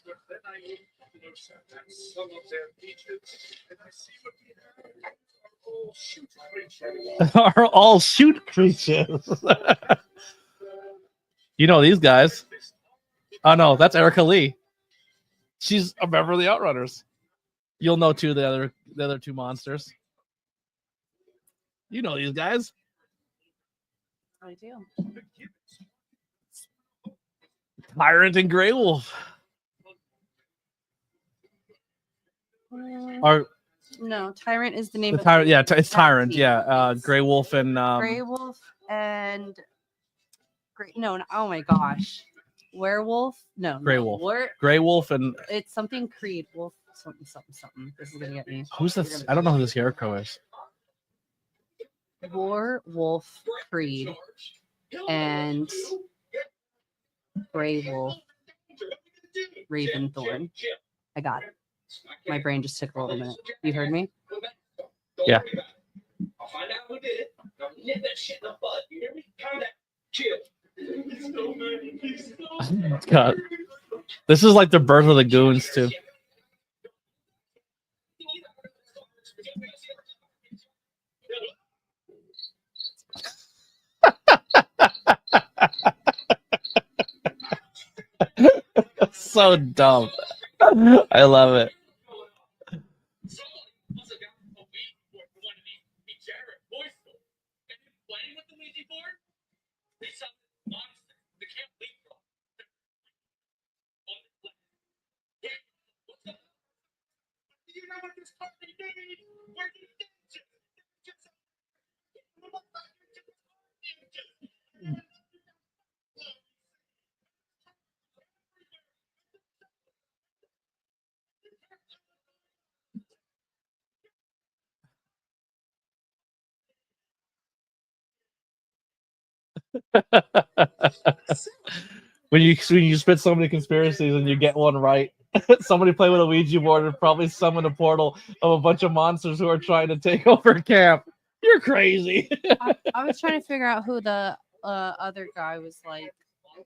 But then I look closer at some of their features, and I see what we have are all shoot creatures. Are all shoot creatures. You know these guys. Oh no, that's Erica Lee. She's a member of the Outrunners. You'll know too the other two monsters. You know these guys. I do. Tyrant and Grey Wolf. Or no, Tyrant is the name the of Tyrant. Yeah, it's that Tyrant. team. Yeah, Grey Wolf and Grey Wolf and oh my gosh, Werewolf. No, Grey no. Wolf. Grey Wolf and It's something Creed. Wolf something something something. This is gonna get me. who's this? I don't know who this Scarecrow is. Wolf Creed and Grey Wolf Raventhorn. I got it. My brain just took a little minute. You heard me? Yeah. I'll find out who did it. I'll nip that shit in the bud. You hear me? Calm down. Chill. God, this is like the birth of the goons too. So dumb. I love it. when you spit so many conspiracies and you get one right, somebody play with a Ouija board and probably summon a portal of a bunch of monsters who are trying to take over camp. You're crazy. I was trying to figure out who the other guy was like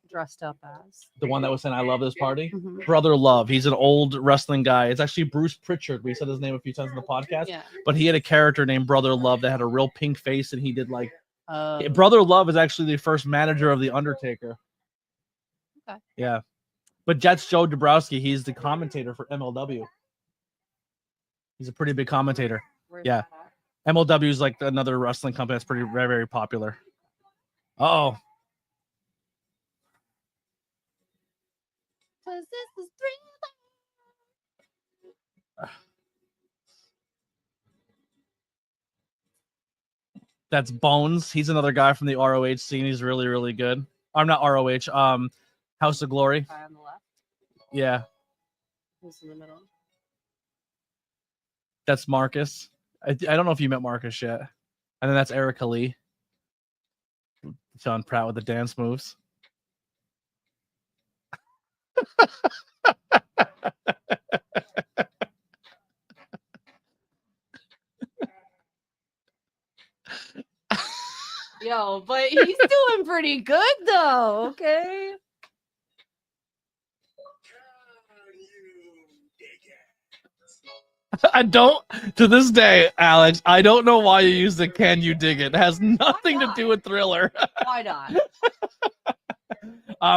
dressed up as. The one that was saying I love this party? Mhm. Brother Love. He's an old wrestling guy. It's actually Bruce Pritchard. We said his name a few times in the podcast. Yeah. But he had a character named Brother Love that had a real pink face, and he did like Oh. Brother Love is actually the first manager of The Undertaker. Okay. Yeah. But that's Joe Dabrowski. He's the commentator for MLW. He's a pretty big commentator. Where's Yeah. that? MLW is like another wrestling company that's pretty very, very popular. Oh. 'Cause this is That's Bones. He's another guy from the ROH scene. He's really, really good. I'm not ROH. House of Glory. guy on the left. Yeah, Who's in the middle? that's Marcus. I don't know if you met Marcus yet. And then that's Erica Lee. John Pratt with the dance moves. Yo, but he's doing pretty good though. Okay. I don't, to this day, Alex, I don't know why you use the "Can You Dig It." It has nothing to do with Thriller. Why not?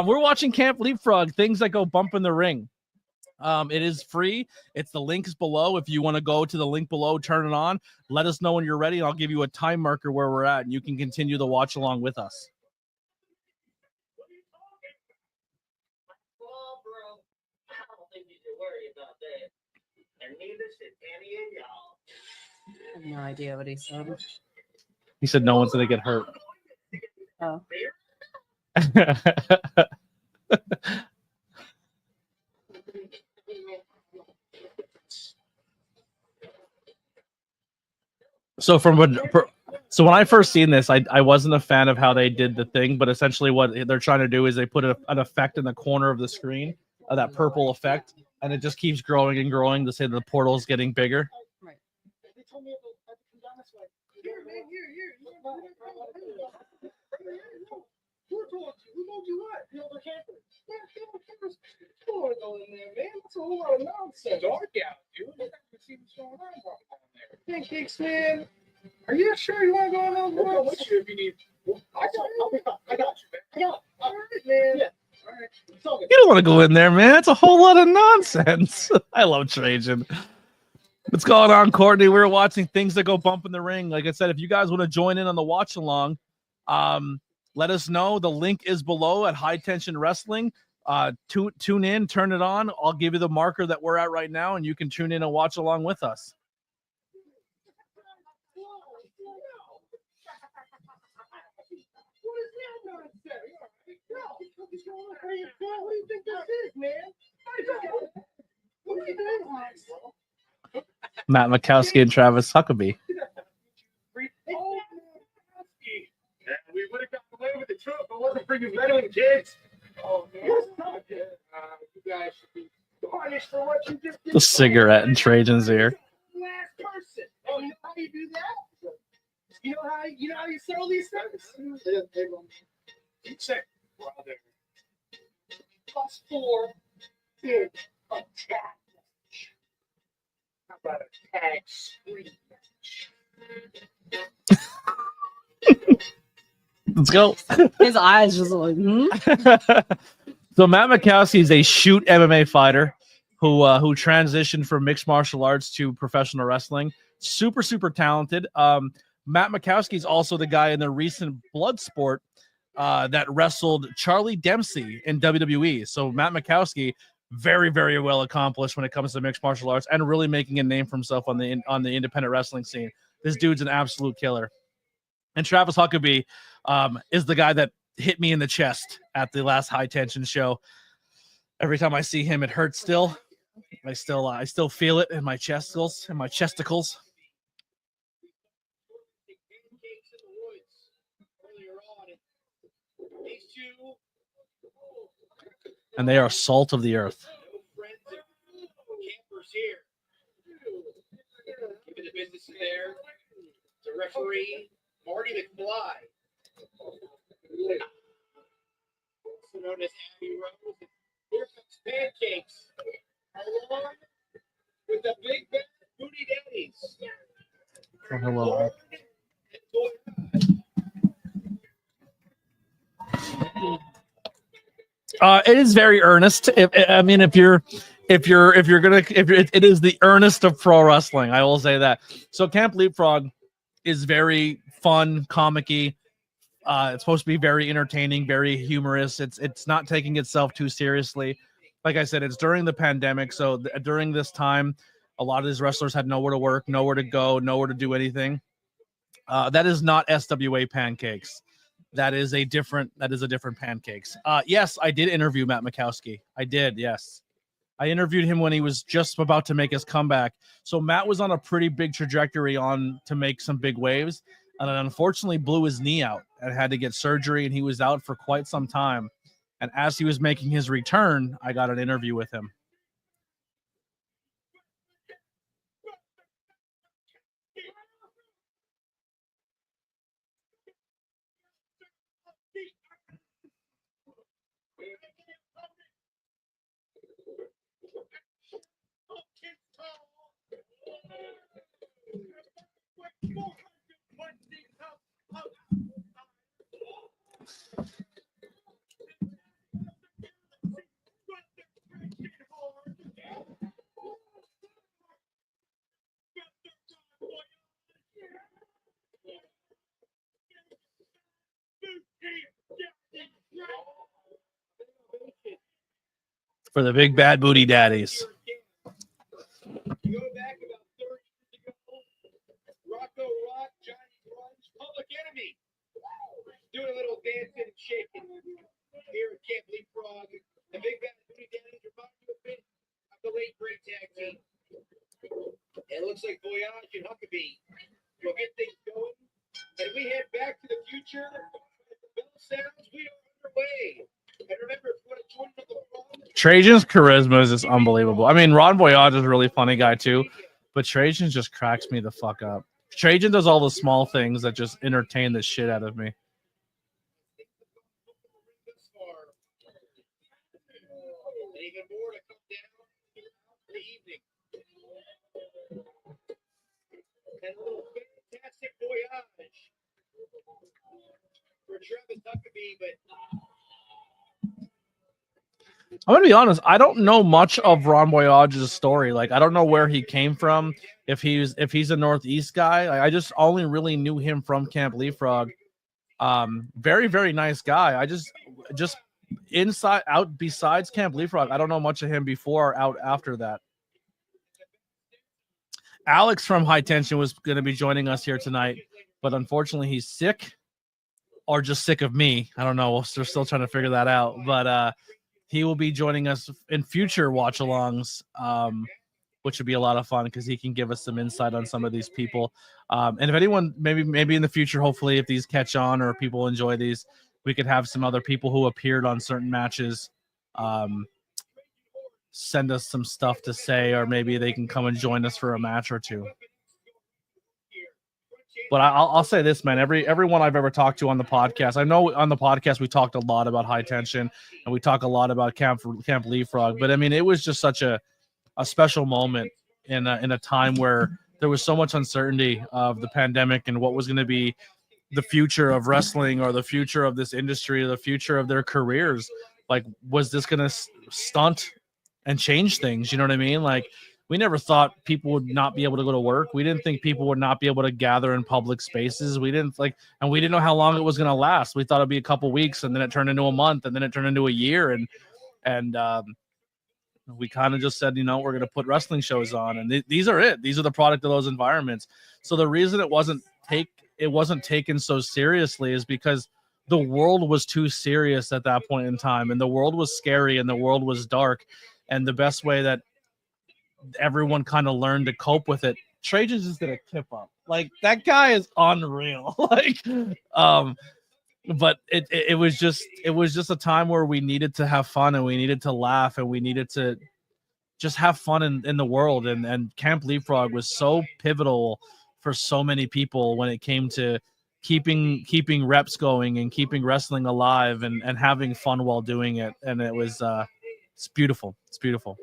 We're watching Camp Leapfrog, things that go bump in the ring. It is free. It's the links below. If you want to go to the link below, turn it on. Let us know when you're ready, and I'll give you a time marker where we're at, and you can continue the watch along with us. Well, bro, I don't think you should worry about that. And neither should any of y'all. I have no idea what he said. He said no one's going to get hurt. Oh. So when I first seen this, I wasn't a fan of how they did the thing, but essentially what they're trying to do is they put an effect in the corner of the screen, that purple effect, and it just keeps growing and growing to say the portal is getting bigger. Right. They told me about the Condonis, like, here, man, here. Who told you? Who told you what? The other campers. Yeah, the other campers. You don't want to go in there, man. That's a whole lot of nonsense. Dark out, dude. You have to see what's going on down there. Pancakes, man. Are you sure you want to go in those boys? I'll let you if you need. I got you, man. I got you. All right, man. Yeah. All right. You don't want to go in there, man. It's a whole lot of nonsense. I love Trajan. What's going on, Courtney? We're watching things that go bump in the ring. Like I said, if you guys want to join in on the watch along, let us know. The link is below at High Tension Wrestling. Tune in, turn it on. I'll give you the marker that we're at right now, and you can tune in and watch along with us. Matt Makowski and Travis Huckabee. We would have gotten away with the truth if it wasn't for you meddling kids. Oh, man. You guys should be punished for what you just did. The cigarette in Trajan's ear. Last person. Oh, you know how you do that? You know how you settle these things? Say, brother. +4 big attack. How about a tag screen match? Let's go. His eyes just like, So Matt Makowski is a shoot MMA fighter who transitioned from mixed martial arts to professional wrestling. Super talented. Matt Makowski is also the guy in the recent Bloodsport that wrestled Charlie Dempsey in WWE. So Matt Makowski, very well accomplished when it comes to mixed martial arts and really making a name for himself on the independent wrestling scene. This dude's an absolute killer. And Travis Huckabee is the guy that hit me in the chest at the last High Tension show. Every time I see him, it hurts still. I still feel it in my chesticles. And they are salt of the earth. Campers here. Keeping the business in there. The referee, Marty McFly. Also known as Abby Rose. Here comes Pancakes. Along with the big bad booty daddies. Oh, hello. It is very earnest. It is the earnest of pro wrestling. I will say that. So Camp Leapfrog is very fun, comic-y. It's supposed to be very entertaining, very humorous. It's not taking itself too seriously. Like I said, it's during the pandemic, so during this time, a lot of these wrestlers had nowhere to work, nowhere to go, nowhere to do anything. That is not SWA Pancakes. That is a different Pancakes. Yes, I did interview Matt Makowski. I did, yes. I interviewed him when he was just about to make his comeback. So Matt was on a pretty big trajectory to make some big waves, and unfortunately blew his knee out and had to get surgery, and he was out for quite some time. And as he was making his return, I got an interview with him. For the big bad booty daddies. You go back about 30 years ago, Rocco Rock, Johnny Grunge, Public Enemy. Doing a little dancing and shaking here at Camp Leapfrog. The big bad booty daddies are about to a bit of the late great tag team. And it looks like Voyage and Huckabee will get things going. And we head back to the future. As the bell sounds, we are underway. And remember, if you want to join the Trajan's charisma is just unbelievable. I mean, Ron Voyage is a really funny guy too, but Trajan just cracks me the fuck up. Trajan does all the small things that just entertain the shit out of me. even more to come down throughout the evening. And a little fantastic voyage for Travis Huckabee, but I'm gonna be honest, I don't know much of Ron Voyage's story. Like, I don't know where he came from, if he's a Northeast guy. Like, I just only really knew him from Camp Leapfrog. Very, very nice guy. I just out besides Camp LEAPFROG, I don't know much of him before or out after that. Alex from High Tension was going to be joining us here tonight, but unfortunately he's sick or just sick of me. I don't know. We're still trying to figure that out, but he will be joining us in future watch-alongs, which would be a lot of fun because he can give us some insight on some of these people. And if anyone, maybe in the future, hopefully if these catch on or people enjoy these, we could have some other people who appeared on certain matches send us some stuff to say, or maybe they can come and join us for a match or two. But I'll say this, man, everyone I've ever talked to on the podcast, I know on the podcast we talked a lot about High Tension and we talk a lot about Camp LEAPFROG, but I mean, it was just such a special moment in a time where there was so much uncertainty of the pandemic and what was going to be the future of wrestling or the future of this industry or the future of their careers. Like, was this going to stunt and change things? You know what I mean? Like, we never thought people would not be able to go to work. We didn't think people would not be able to gather in public spaces. We didn't know how long it was going to last. We thought it'd be a couple weeks, and then it turned into a month, and then it turned into a year. And we kind of just said, we're going to put wrestling shows on, and these are it. These are the product of those environments. So the reason it wasn't taken so seriously is because the world was too serious at that point in time, and the world was scary, and the world was dark. And the best way that everyone kind of learned to cope with it, Trajan just did a tip up. Like, that guy is unreal. But it was just a time where we needed to have fun, and we needed to laugh, and we needed to just have fun in the world. And Camp LEAPFROG was so pivotal for so many people when it came to keeping reps going and keeping wrestling alive and having fun while doing it. And it was it's beautiful. It's beautiful.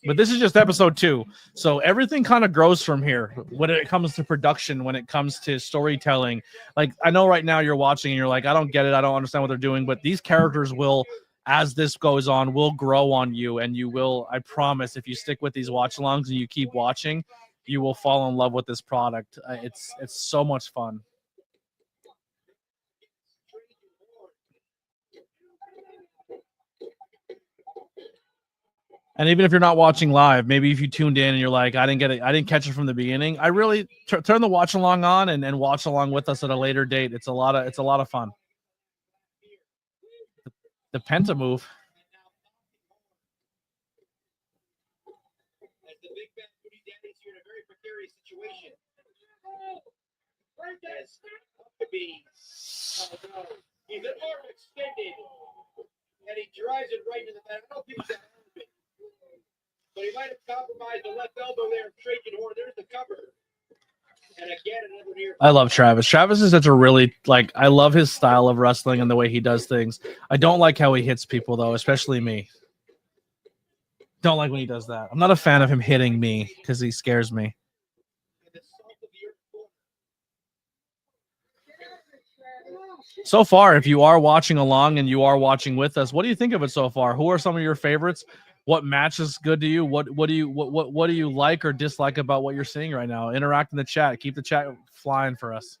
But this is just episode 2. So everything kind of grows from here when it comes to production, when it comes to storytelling. Like, I know right now you're watching and you're like, I don't get it. I don't understand what they're doing. But these characters will, as this goes on, will grow on you. And you will, I promise, if you stick with these watch-alongs and you keep watching, you will fall in love with this product. It's so much fun. And even if you're not watching live, maybe if you tuned in and you're like, I didn't get it, I didn't catch it from the beginning, I really turn the watch along on and watch along with us at a later date. It's a lot of fun. The Penta move. As the big bad booty daddies here in a very precarious situation. Right, that's to be. Oh no, he's an arm extended, and he drives it right into the back. I don't think he's but he might have compromised the left elbow there. Trajan Horn, there's the cover. And again, another near. I love Travis. Travis is such a really, I love his style of wrestling and the way he does things. I don't like how he hits people, though, especially me. Don't like when he does that. I'm not a fan of him hitting me because he scares me. So far, if you are watching along and you are watching with us, what do you think of it so far? Who are some of your favorites? What match is good to you? What do you like or dislike about what you're seeing right now? Interact in the chat. Keep the chat flying for us.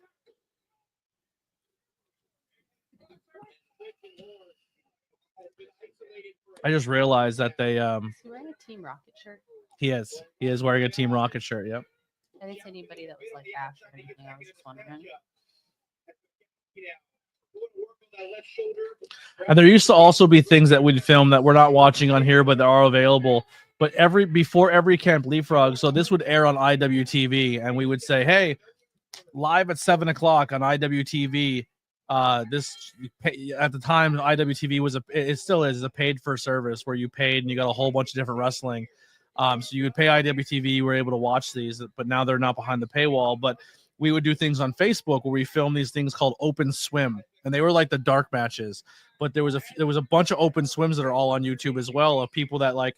I just realized that they Is he wearing a Team Rocket shirt? He is wearing a Team Rocket shirt. Yep. I didn't see anybody that was like Ash or anything. I was just wondering. And there used to also be things that we'd film that we're not watching on here, but they are available. But before every Camp LEAPFROG, so this would air on IWTV, and we would say, hey, live at 7 o'clock on IWTV. This at the time, IWTV was it still is a paid for service where you paid and you got a whole bunch of different wrestling. So you would pay IWTV, you were able to watch these, but now they're not behind the paywall. But we would do things on Facebook where we film these things called Open Swim, and they were like the dark matches. But there was a bunch of open swims that are all on YouTube as well of people that, like,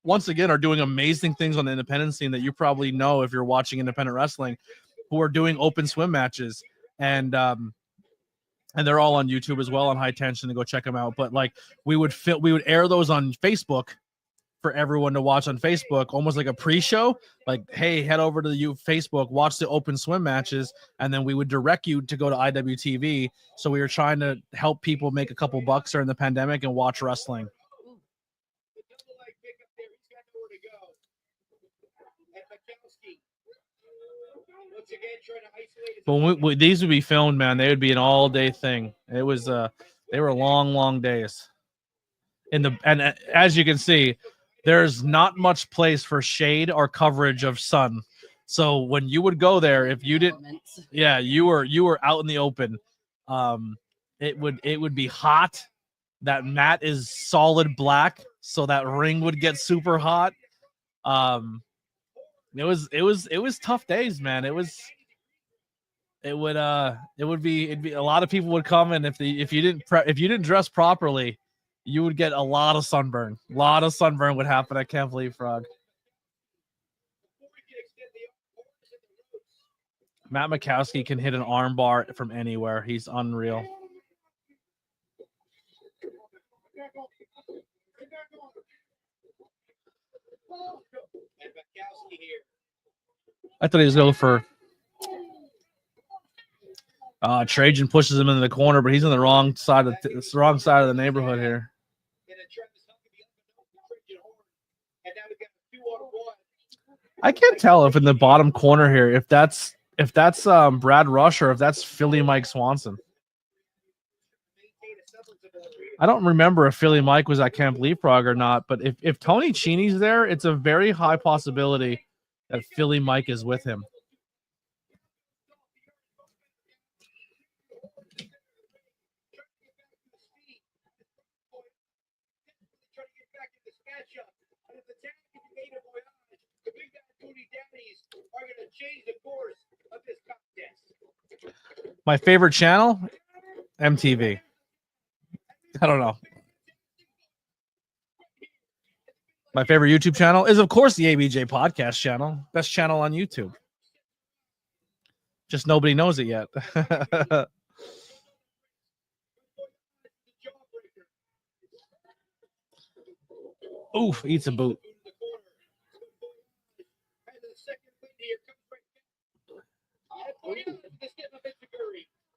once again, are doing amazing things on the independent scene that you probably know if you're watching independent wrestling, who are doing open swim matches, and they're all on YouTube as well on High Tension, to go check them out. But like we would air those on Facebook, for everyone to watch on Facebook, almost like a pre-show. Like, hey, head over to the Facebook, watch the open swim matches, and then we would direct you to go to IWTV. So we were trying to help people make a couple bucks during the pandemic and watch wrestling. But these would be filmed, man. They would be an all-day thing. It was they were long days. And as you can see, there's not much place for shade or coverage of sun. So when you would go there, if you didn't, you were out in the open. It would be hot. That mat is solid black, so that ring would get super hot. It was tough days, man. It'd be a lot of people would come, and if you didn't dress properly, you would get a lot of sunburn. A lot of sunburn would happen at Camp LEAPFROG. Matt Makowski can hit an arm bar from anywhere. He's unreal. I thought he was going for Trajan pushes him into the corner, but he's on the wrong side of the neighborhood here. I can't tell if in the bottom corner here if that's Brad Rush or if that's Philly Mike Swanson. I don't remember if Philly Mike was at Camp LEAPFROG or not, but if Tony Cheney's there, it's a very high possibility that Philly Mike is with him. My favorite channel, MTV. I don't know. My favorite YouTube channel is, of course, the ABJ podcast channel. Best channel on YouTube. Just nobody knows it yet. Oof, eats a boot.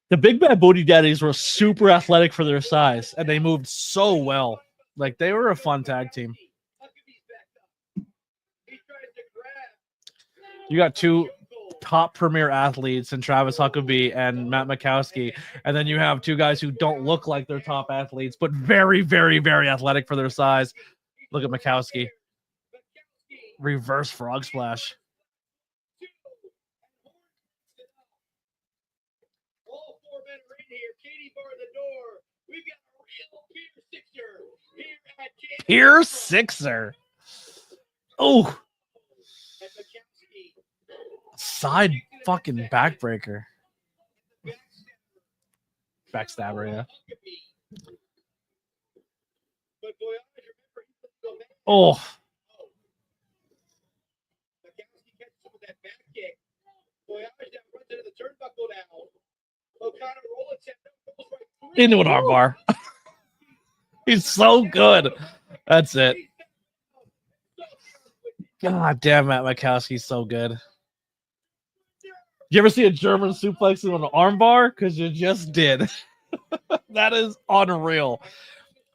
The Big Bad Booty Daddies were super athletic for their size, and they moved so well. Like, they were a fun tag team. You got two top premier athletes in Travis Huckabee and Matt Makowski, and then you have two guys who don't look like they're top athletes, but very, very, very athletic for their size. Look at Makowski. Reverse frog splash. Pier Sixer. Oh. Side fucking backbreaker. Backstabber, yeah. Oh. Into an arm bar. He's so good. That's it. God damn, Matt Makowski's so good. You ever see a German suplex in an arm bar? Because you just did. That is unreal.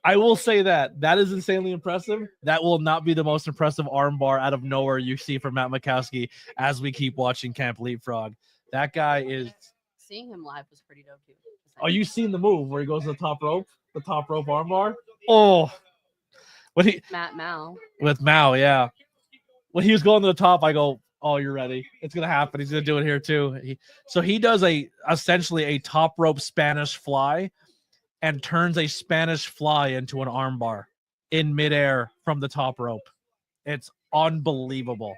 I will say that is insanely impressive. That will not be the most impressive arm bar out of nowhere you see from Matt Makowski as we keep watching Camp LEAPFROG. That guy is... Seeing him live was pretty dope, too. Oh, you seen the move where he goes to the top rope? The top rope arm bar? Oh. Matt Mao. With Mao, yeah. When he was going to the top, I go, oh, you're ready. It's going to happen. He's going to do it here, too. So he does essentially a top rope Spanish fly and turns a Spanish fly into an arm bar in midair from the top rope. It's unbelievable.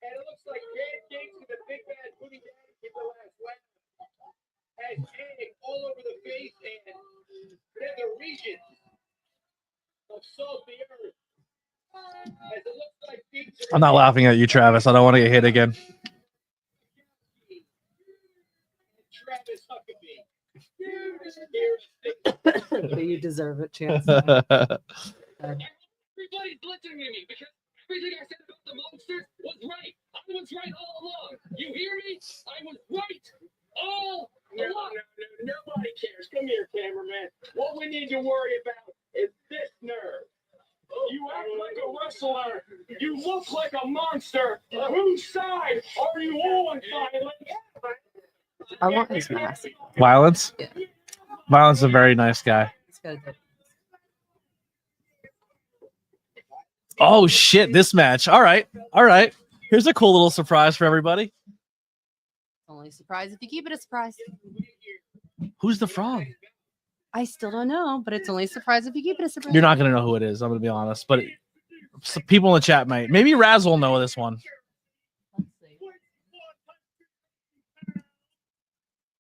And it looks like pancakes with a big bad booty in the last lap. Has egg all over the face and nether region of salt the earth. As it looks like I'm not laughing at you, Travis. I don't want to get hit again. You deserve it, Chance. Everybody's listening to me because everything I said about the monsters was right. I was right all along. You hear me? I was right all along. Nobody cares. Come here, cameraman. What we need to worry about is this nerve. You act like a wrestler. You look like a monster. Whose side are you on, Violence? I want his mask. Violence? Yeah. Violence is a very nice guy. It's good. Oh, shit. This match. All right. All right. Here's a cool little surprise for everybody. Only surprise if you keep it a surprise. Who's the frog? I still don't know, but it's only a surprise if you keep it a surprise. You're not going to know who it is. I'm going to be honest. But some people in the chat might. Maybe Raz will know this one. Let's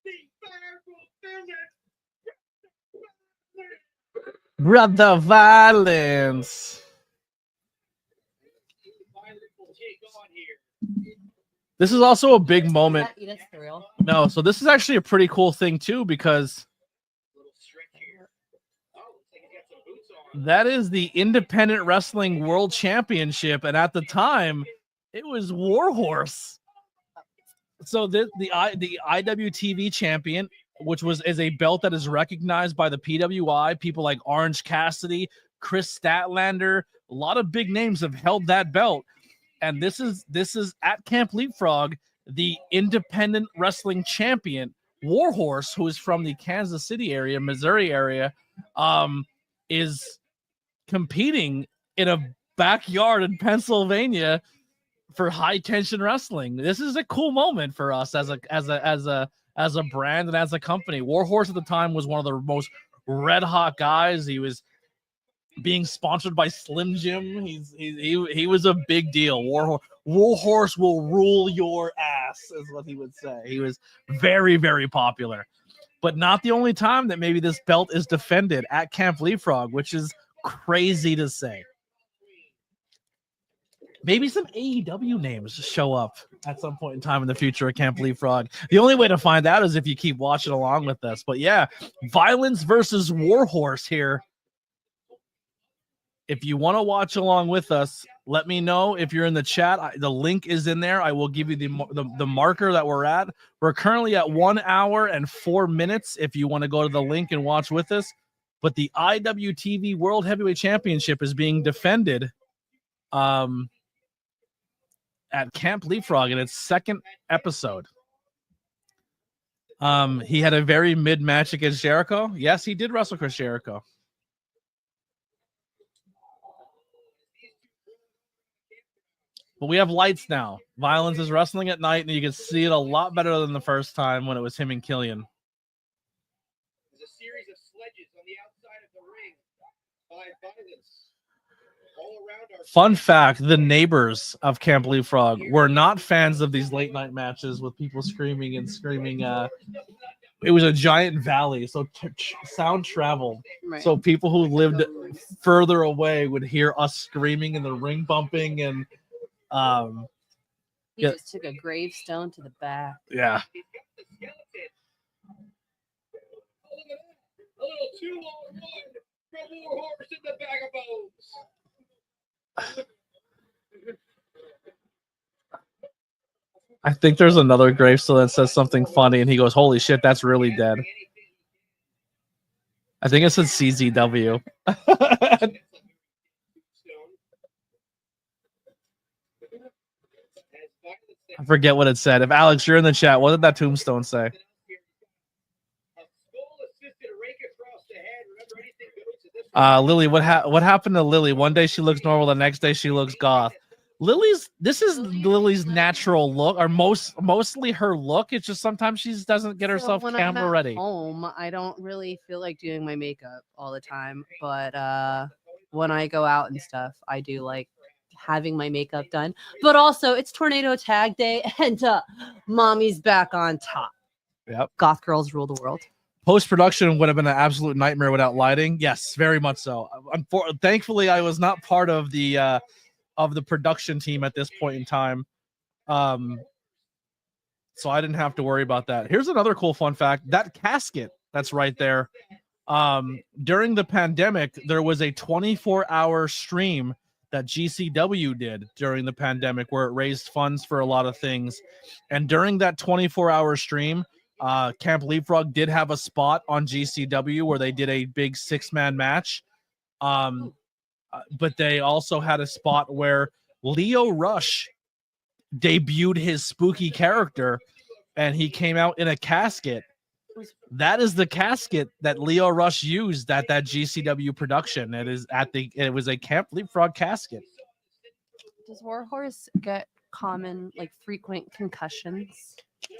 see. Brother Violence. This is also a big moment. No, so this is actually a pretty cool thing too, because that is the Independent Wrestling World Championship, and at the time, it was Warhorse. So the IWTV champion, which is a belt that is recognized by the PWI, people like Orange Cassidy, Chris Statlander, a lot of big names have held that belt. And this is at Camp Leapfrog, the Independent Wrestling Champion, Warhorse, who is from the Kansas City area, Missouri area, is competing in a backyard in Pennsylvania for high tension wrestling. This is a cool moment for us as a brand and as a company. Warhorse at the time was one of the most red hot guys. He was being sponsored by Slim Jim. He was a big deal. Warhorse will rule your ass, is what he would say. He was very, very popular. But not the only time that maybe this belt is defended at Camp Leapfrog, which is crazy to say. Maybe some AEW names show up at some point in time in the future at Camp Leapfrog. The only way to find out is if you keep watching along with us. But yeah, Violence versus Warhorse here. If you want to watch along with us, let me know if you're in the chat. The link is in there. I will give you the marker that we're at. We're currently at 1 hour and 4 minutes if you want to go to the link and watch with us. But the IWTV World Heavyweight Championship is being defended at Camp Leapfrog in its second episode. He had a very mid match against Jericho. Yes, he did wrestle Chris Jericho. But we have lights now. Violence is wrestling at night, and you can see it a lot better than the first time when it was him and Killian. There's a series of sledges on the outside of the ring by Violence. All around our Fun fact, the neighbors of Camp Leapfrog were not fans of these late night matches with people screaming and screaming. It was a giant valley, so sound traveled. Right. So people who lived further away would hear us screaming and the ring bumping and He just took a gravestone to the back. yeah. a little 2-on-1 from Warhorse in the bag of bones. I think there's another gravestone that says something funny, and he goes, "Holy shit, that's really dead." I think it says CZW. I forget what it said. If Alex, you're in the chat, what did that tombstone say? Lily, what happened to Lily? One day she looks normal, the next day she looks goth. This is Lily's natural look, or mostly her look. It's just sometimes she doesn't get herself camera ready. Home, I don't really feel like doing my makeup all the time, but when I go out and stuff, I do like having my makeup done. But also, it's Tornado Tag Day, and mommy's back on top. Yep. Goth girls rule the world. Post-production would have been an absolute nightmare without lighting. Yes, very much so. Thankfully, I was not part of the production team at this point in time. So I didn't have to worry about that. Here's another cool fun fact. That casket That's right there. During the pandemic, there was a 24-hour stream that GCW did during the pandemic where it raised funds for a lot of things. And during that 24-hour stream, Camp Leapfrog did have a spot on GCW where they did a big 6-man match. But they also had a spot where Leo Rush debuted his spooky character and he came out in a casket. That is the casket that Leo Rush used at that GCW production. It was a Camp Leapfrog casket. Does Warhorse get common, like frequent concussions?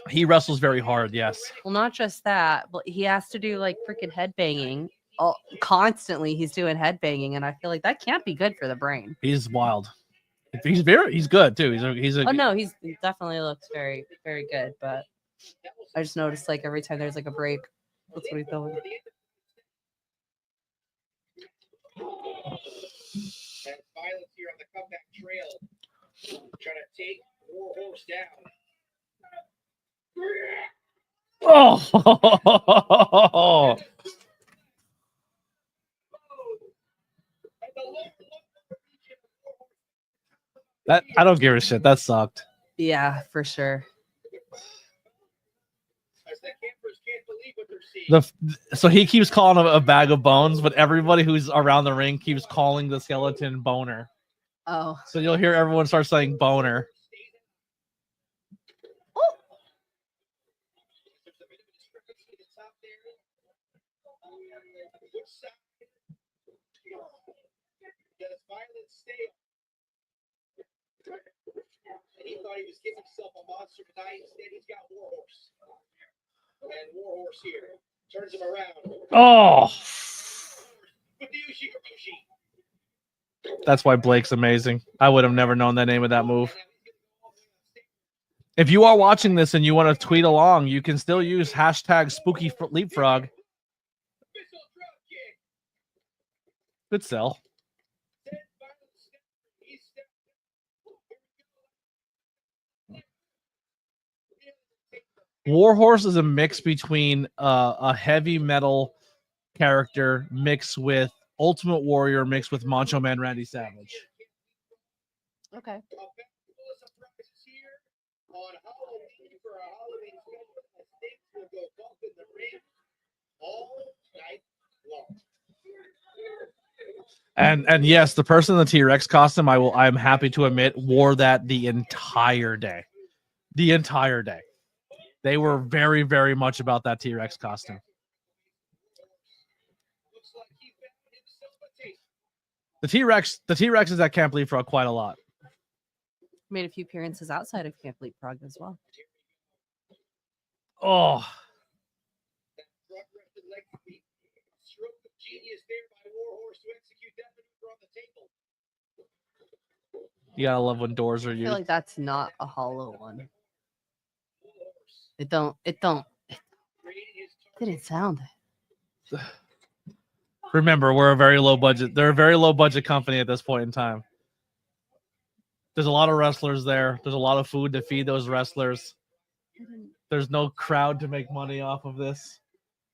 He wrestles very hard, yes. Well, not just that, but he has to do like freaking headbanging. Constantly he's doing headbanging, and I feel like that can't be good for the brain. He's wild. He's good too. He's He definitely looks very, very good, but I just noticed like every time there's like a break, that's what he's doing. And Violence here on the comeback trail, trying to take Warhorse down. Oh. That I don't give a shit. That sucked. Yeah, for sure. As the campers can't believe what they're seeing. So he keeps calling him a bag of bones, but everybody who's around the ring keeps calling the skeleton Boner. Oh. So you'll hear everyone start saying Boner. Does Violence stay? And he thought he was giving himself a monster tonight. Instead, he's got Warhorse. And Warhorse here turns him around. Oh. With the Ushikubushi. That's why Blake's amazing. I would have never known the name of that move. If you are watching this and you want to tweet along, you can still use hashtag Spooky Leapfrog. Good sell. Warhorse is a mix between a heavy metal character mixed with Ultimate Warrior mixed with Macho Man Randy Savage. Okay. And yes, the person in the T-Rex costume, I'm happy to admit, wore that the entire day. The entire day. They were very, very much about that T-Rex costume. The T-Rex is at Camp Leapfrog quite a lot. Made a few appearances outside of Camp Leapfrog as well. Oh. You gotta love when doors are I used. feel like that's not a hollow one. It didn't sound it. Remember, we're a very low budget. They're a very low budget company at this point in time. There's a lot of wrestlers there. There's a lot of food to feed those wrestlers. There's no crowd to make money off of this.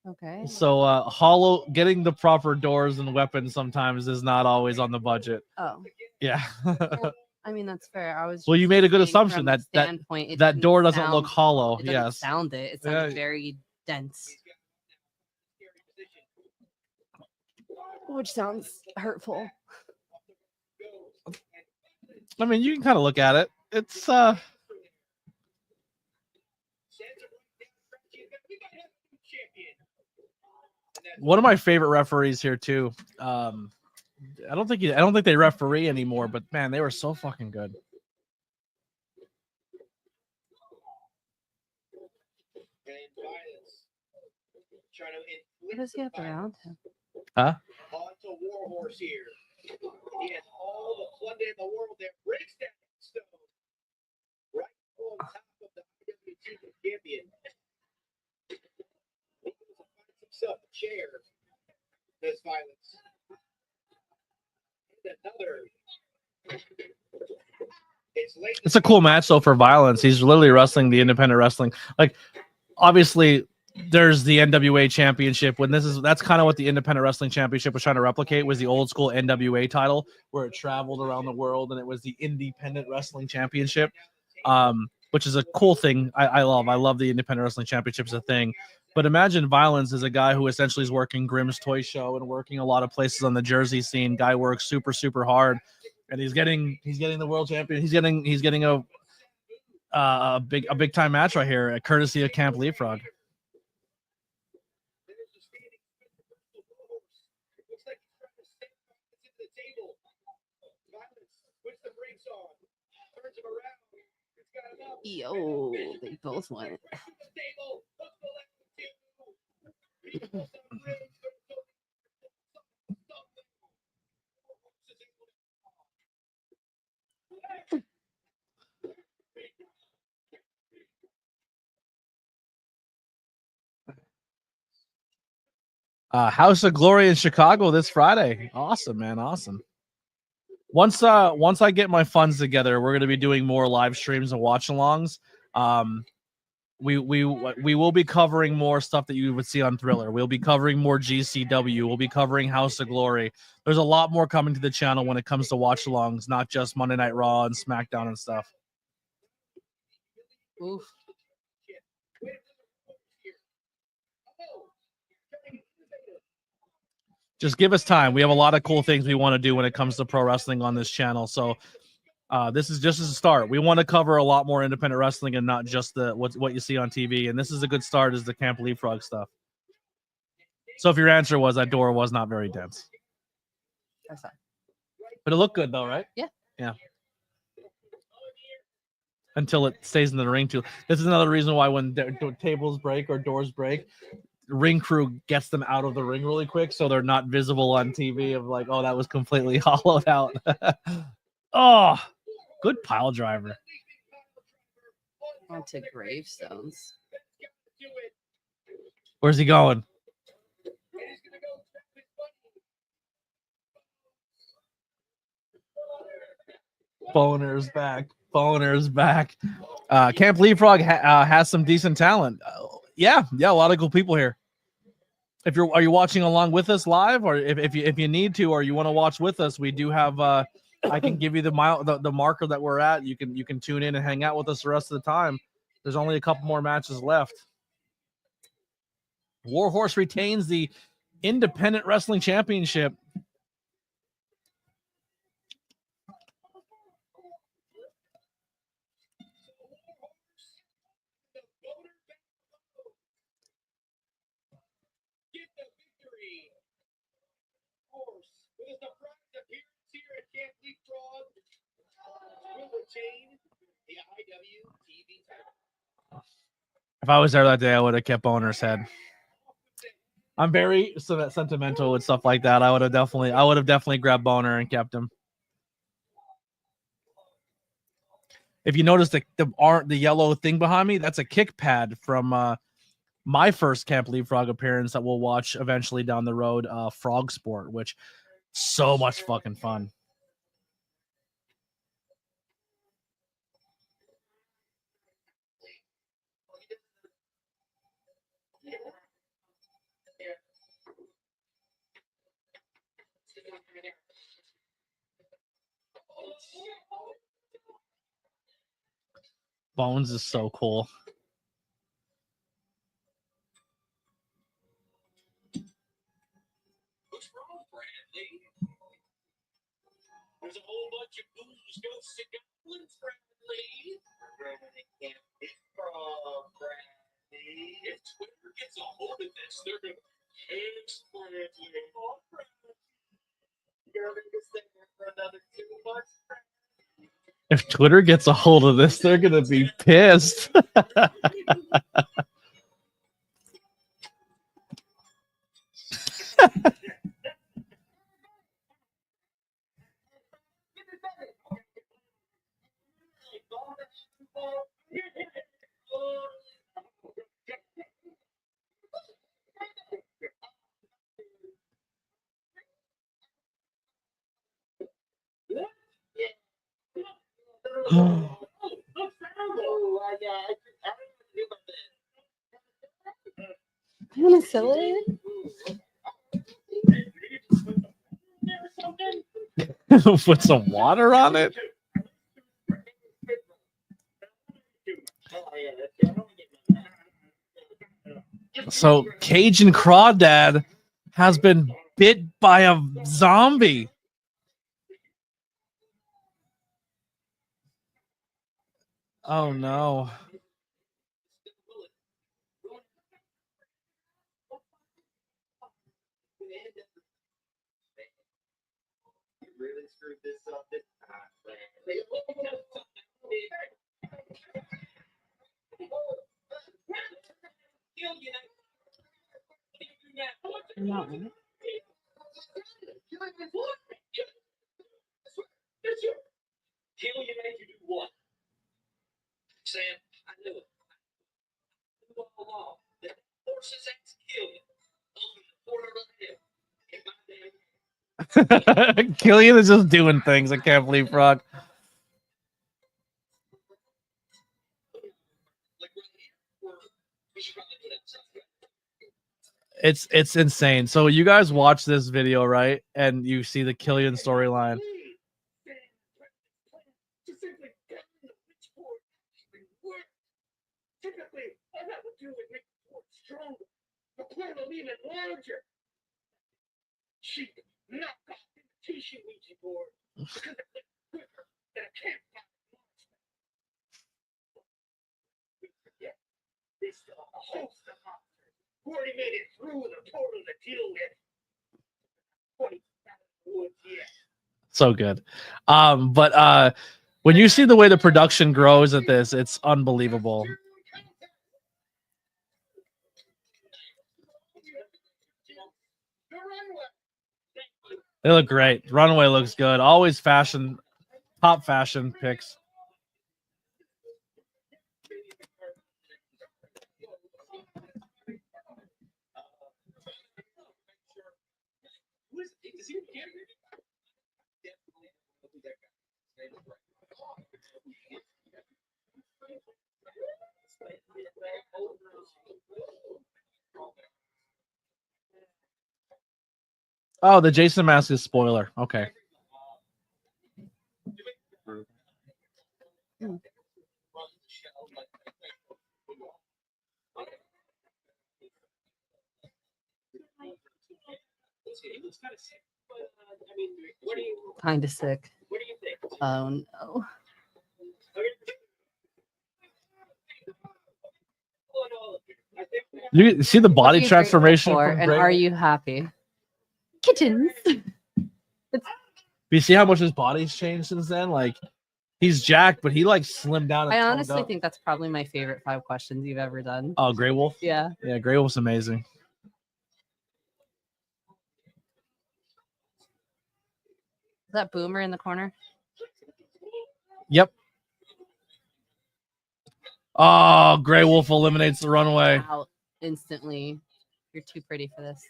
Okay. So hollow getting the proper doors and weapons sometimes is not always on the budget. Oh. Yeah. I mean, that's fair. I was. Well, you made a good assumption that that door doesn't look hollow. It doesn't Yes. sound it. It sounds very dense. Which sounds hurtful. I mean, you can kind of look at it. It's one of my favorite referees here too. I don't think they referee anymore, but man, they were so fucking good. What does he have around him? Huh? Onto Warhorse here. He has all the flooded in the world that breaks that stone. Right on top of the ABJ champion. He finds himself a chair. There's Violence. And another. It's a cool match though for Violence. He's literally wrestling the independent wrestling. Like, obviously, there's the NWA championship. That's kind of what the Independent Wrestling Championship was trying to replicate, was the old school NWA title where it traveled around the world, and it was the Independent Wrestling Championship, which is a cool thing. I love the Independent Wrestling Championship as a thing. But imagine Violence is a guy who essentially is working Grimm's Toy Show and working a lot of places on the Jersey scene. Guy works super, super hard, and he's getting the world champion. He's getting a big time match right here, courtesy of Camp Leapfrog. Yo, they both went. House of Glory in Chicago this Friday. Awesome, man. Awesome. Once I get my funds together, we're going to be doing more live streams and watch-alongs. We will be covering more stuff that you would see on Thriller. We'll be covering more GCW. We'll be covering House of Glory. There's a lot more coming to the channel when it comes to watch-alongs, not just Monday Night Raw and SmackDown and stuff. Oof. Just give us time. We have a lot of cool things we want to do when it comes to pro wrestling on this channel. So this is just a start. We want to cover a lot more independent wrestling and not just what you see on TV. And this is a good start, is the Camp Leapfrog stuff. So if your answer was that door was not very dense. That's fine. But it looked good though, right? Yeah. Yeah. Until it stays in the ring too. This is another reason why when tables break or doors break, ring crew gets them out of the ring really quick so they're not visible on TV of like, oh, that was completely hollowed out. Oh, good pile driver. On to gravestones. Where's he going? Boner's back. Boner's back. Camp Leapfrog has some decent talent. Yeah, a lot of cool people here. Are you watching along with us live, or if you need to, or you want to watch with us, we do have. I can give you the marker that we're at. You can tune in and hang out with us the rest of the time. There's only a couple more matches left. Warhorse retains the Independent Wrestling Championship. If I was there that day, I would have kept Boner's head. I'm very sentimental with stuff like that. I would have definitely grabbed Boner and kept him. If you notice the yellow thing behind me, that's a kick pad from my first Camp Leapfrog appearance that we'll watch eventually down the road, Frog Sport, which so much fucking fun. Bones is so cool. What's wrong, Bradley? There's a whole bunch of booze, ghosts, and goblins, Bradley. Bradley can't be from Bradley. If Twitter gets a hold of this, they're gonna kiss Bradley. Oh, Bradley. You're gonna stay there for another 2 months, Bradley. If Twitter gets a hold of this, they're gonna be pissed. Penicillin? Put some water on it. So Cajun Crawdad has been bit by a zombie. Oh no. Really screwed this up this time. Not really. Kill Unite, you do what? Sam, I knew it. I knew all along that horses ass kill you. Open the portal of hell. In my damn Killian is just doing things. I can't believe Frog. like right here, or we should probably do it outside. It's insane. So you guys watch this video, right? And you see the Killian storyline. Typically, all that would do would make the port stronger. The portal even larger. She knocked off the imitation Ouija board because it went quicker than a campfire monster. We forget there's still a host of monsters who already made it through the portal to deal with. 20 out of the woods yet. So good. But when you see the way the production grows at this, it's unbelievable. They look great. Runway looks good. Always fashion, top fashion picks. Oh, the Jason mask is spoiler. Okay. Kind of sick. What do you think? Oh no. You see the What are body you grateful transformation for, from and Grey are Wolf? you happy? Kittens. You see how much his body's changed since then? Like, he's jacked, but he like slimmed down. And I toned honestly up. think that's probably my favorite 5 questions you've ever done. Oh, Grey Wolf. Yeah. Yeah, Grey Wolf's amazing. Is that Boomer in the corner? Yep. Oh, Grey Wolf eliminates the runway. Out instantly. You're too pretty for this.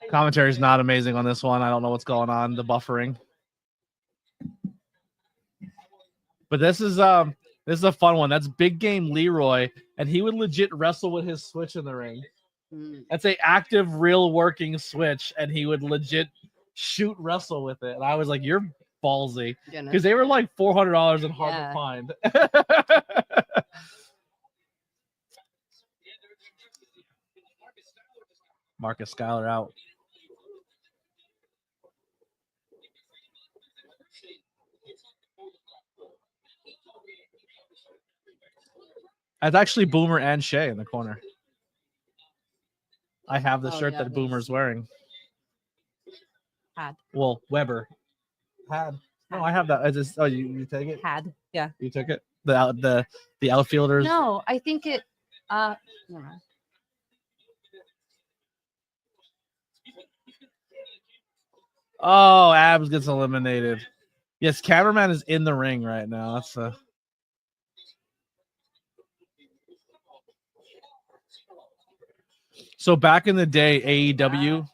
Commentary is not amazing on this one. I don't know what's going on. The buffering. But this is a fun one. That's Big Game Leroy, and he would legit wrestle with his switch in the ring. That's a active, real working switch, and he would legit shoot wrestle with it. And I was like, "You're ballsy," because they were like $400 and hard to find. Marcus Schuyler out. That's actually Boomer and Shay in the corner. I have the shirt that Boomer's wearing. Had. Well, Weber. Had. No, I have that. I just. Oh, you take it? Had. Yeah. You took it? The outfielders? No, I think it. Never mind. Oh, Abs gets eliminated. Yes, cameraman is in the ring right now. That's So back in the day, AEW,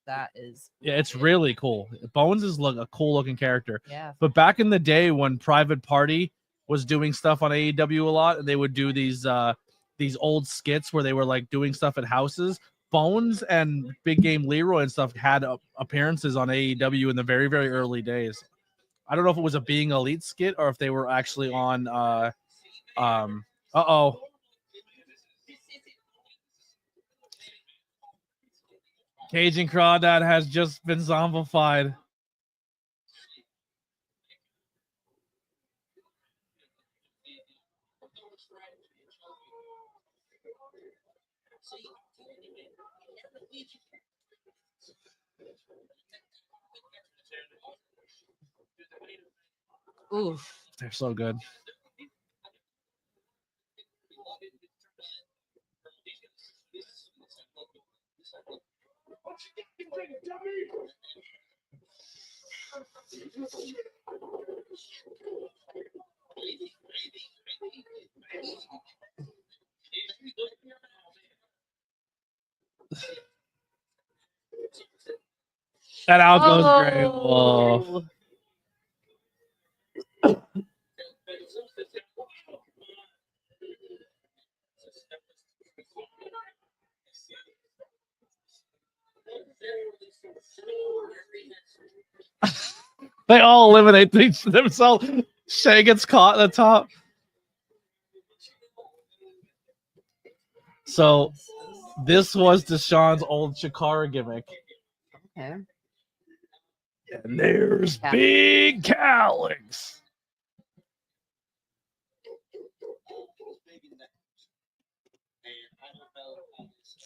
that is. Yeah, it's really cool. Bones is a cool looking character. Yeah. But back in the day when Private Party was doing stuff on AEW a lot, they would do these old skits where they were like doing stuff at houses. Bones and Big Game Leroy and stuff had appearances on AEW in the very, very early days. I don't know if it was a Being Elite skit or if they were actually on Cajun Crawdad has just been zombified. Oof. They're so good. That out goes great. Whoa. They all eliminate themselves. Shay gets caught at the top. So this was Deshaun's old Chikara gimmick. Okay. And there's Big Calyx.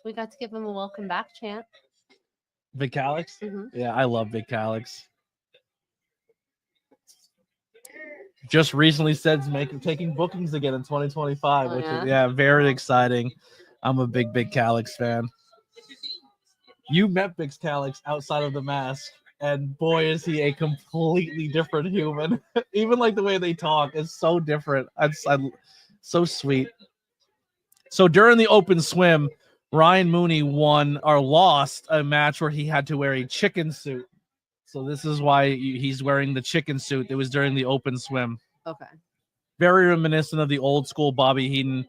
We got to give him a welcome back chant. Big Calyx? Mm-hmm. Yeah, I love Big Calyx. Just recently said taking bookings again in 2025, which is very exciting. I'm a big Calyx fan. You met Big Calyx outside of the mask, and boy, is he a completely different human. Even like the way they talk is so different. So sweet. So during the open swim, Ryan Mooney lost a match where he had to wear a chicken suit. So this is why he's wearing the chicken suit. It was during the open swim. Okay. Very reminiscent of the old school Bobby Heenan,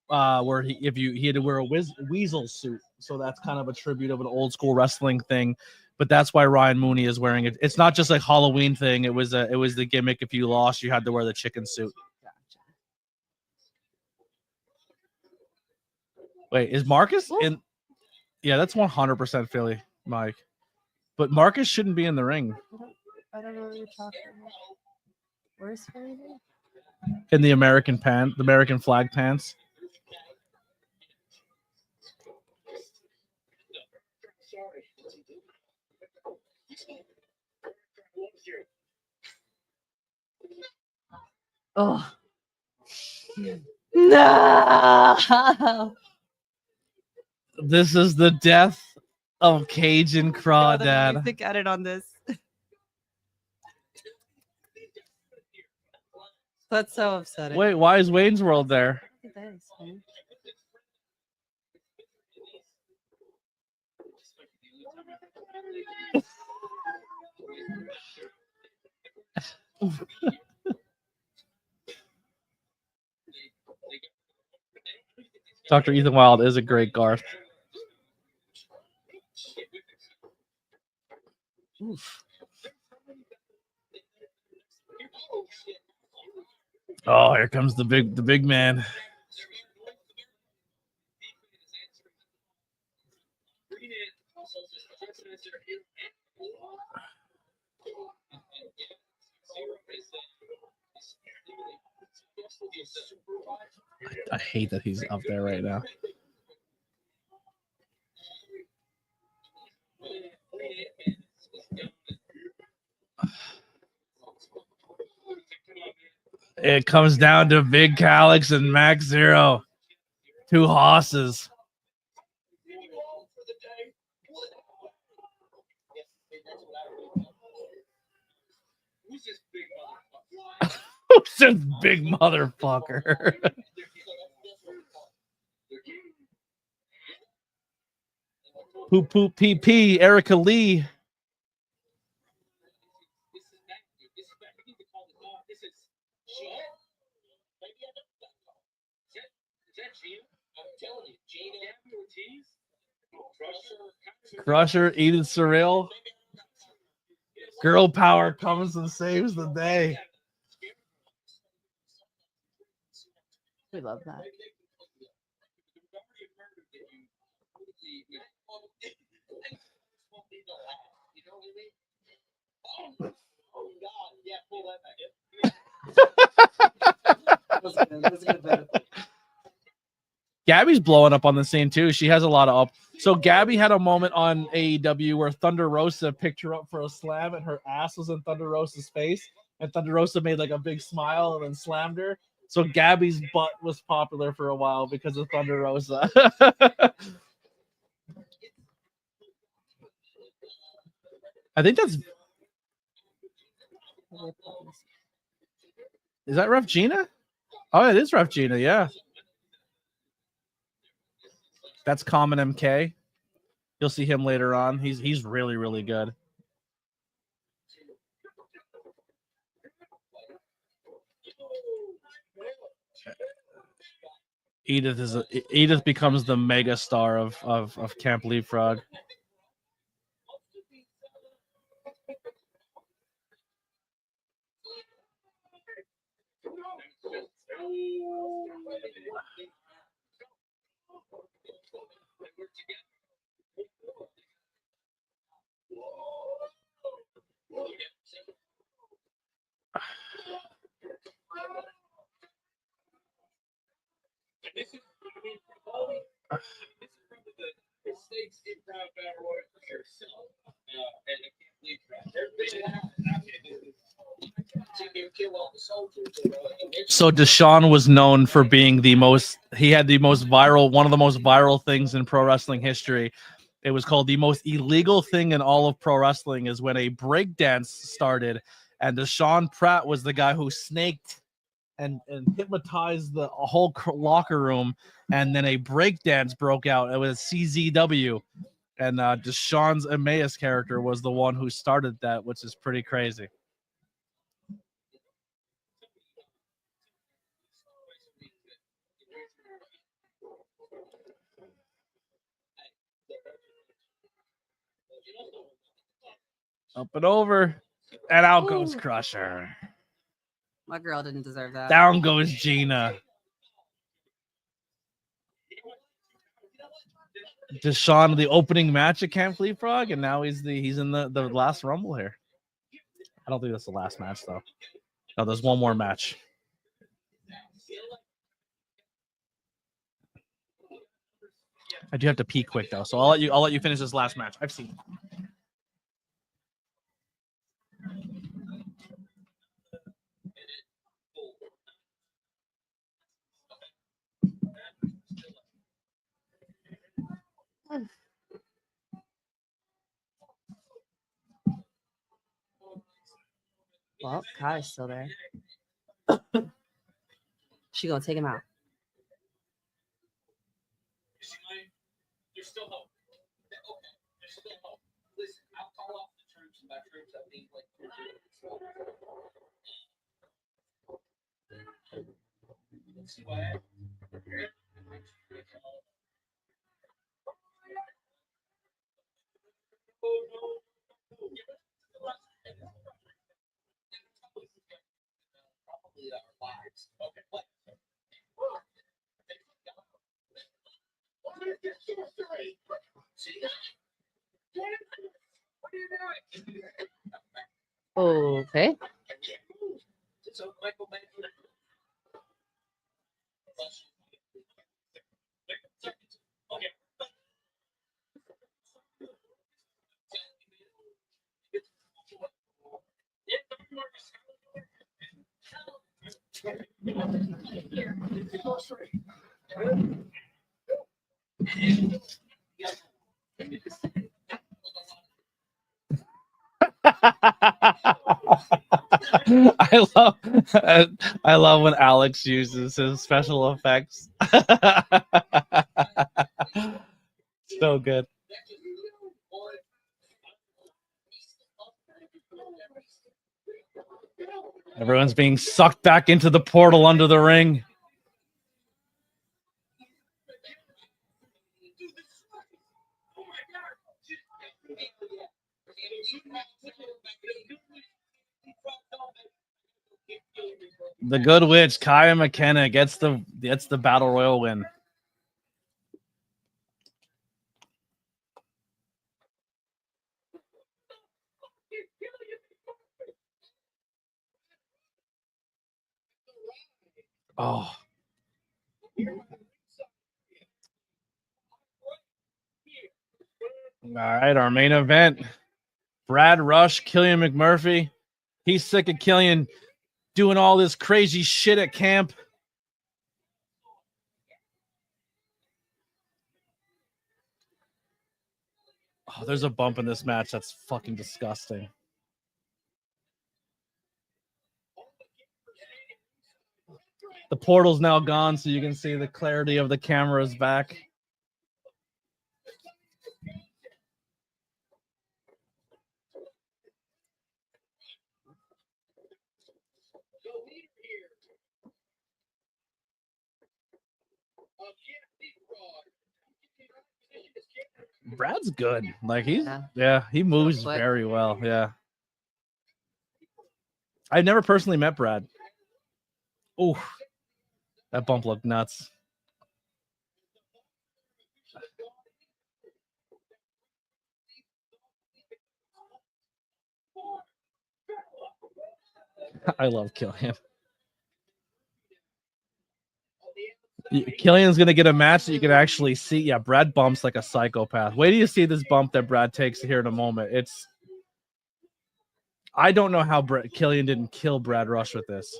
where he had to wear a weasel suit. So that's kind of a tribute of an old school wrestling thing. But that's why Ryan Mooney is wearing it. It's not just like Halloween thing. It was the gimmick. If you lost, you had to wear the chicken suit. Gotcha. Wait, is Marcus in? Yeah, that's 100% Philly, Mike. But Marcus shouldn't be in the ring. I don't know what you're talking about. Where's Philly? In the American flag pants. Oh. No. This is the death of Cajun Crawdad. Music added on this. That's so upsetting. Wait, why is Wayne's World there? Dr. Ethan Wild is a great Garth. Oof. Oh, here comes the big man. I hate that he's up there right now. It comes down to Big Calyx and Max Zero. Two hosses. Who's this big motherfucker? Poop Poop PP, Erica Lee. Crusher, Edith Surreal. Girl power comes and saves the day. We love that. Gabby's blowing up on the scene too. She has a lot of up. So Gabby had a moment on AEW where Thunder Rosa picked her up for a slam and her ass was in Thunder Rosa's face. And Thunder Rosa made like a big smile and then slammed her. So Gabby's butt was popular for a while because of Thunder Rosa. I think that's... Is that Ref Gina? Oh, it is Ref Gina, yeah. That's Common MK. You'll see him later on. He's really, really good. Edith becomes the mega star of Camp Leapfrog. So Deshaun was known for being the most, he had the most viral, one of the most viral things in pro wrestling history. It was called the most illegal thing in all of pro wrestling is when a breakdance started and Deshaun Pratt was the guy who snaked and hypnotized the whole locker room, and then a breakdance broke out. It was CZW, and Deshaun's Emmaus character was the one who started that, which is pretty crazy. Up and over, and out goes Crusher. My girl didn't deserve that. Down goes Gina. Deshaun, the opening match at Camp Leapfrog, and now he's in the last Rumble here. I don't think that's the last match though. No, there's one more match. I do have to pee quick though, so I'll let you finish this last match. I've seen it. Well, Kai's still there. She gonna take him out. There's still hope. Okay, there's still hope. Listen, I'll call off the troops, and by troops I mean like let's see what happens. Probably our lives. Okay. Okay. So Michael okay. I love when Alex uses his special effects. So good. Everyone's being sucked back into the portal under the ring. The Good Witch, Kaya McKenna, gets the Battle Royal win. Oh. All right, our main event. Brad Rush, Killian McMurphy. He's sick of Killian doing all this crazy shit at camp. Oh, there's a bump in this match. That's fucking disgusting. The portal's now gone, so you can see the clarity of the cameras back. Brad's good. Like he moves very well. Yeah. I've never personally met Brad. Oh, that bump looked nuts. I love Killian. Killian's going to get a match that you can actually see. Yeah, Brad bumps like a psychopath. Wait till you see this bump that Brad takes here in a moment. I don't know how Killian didn't kill Brad Rush with this.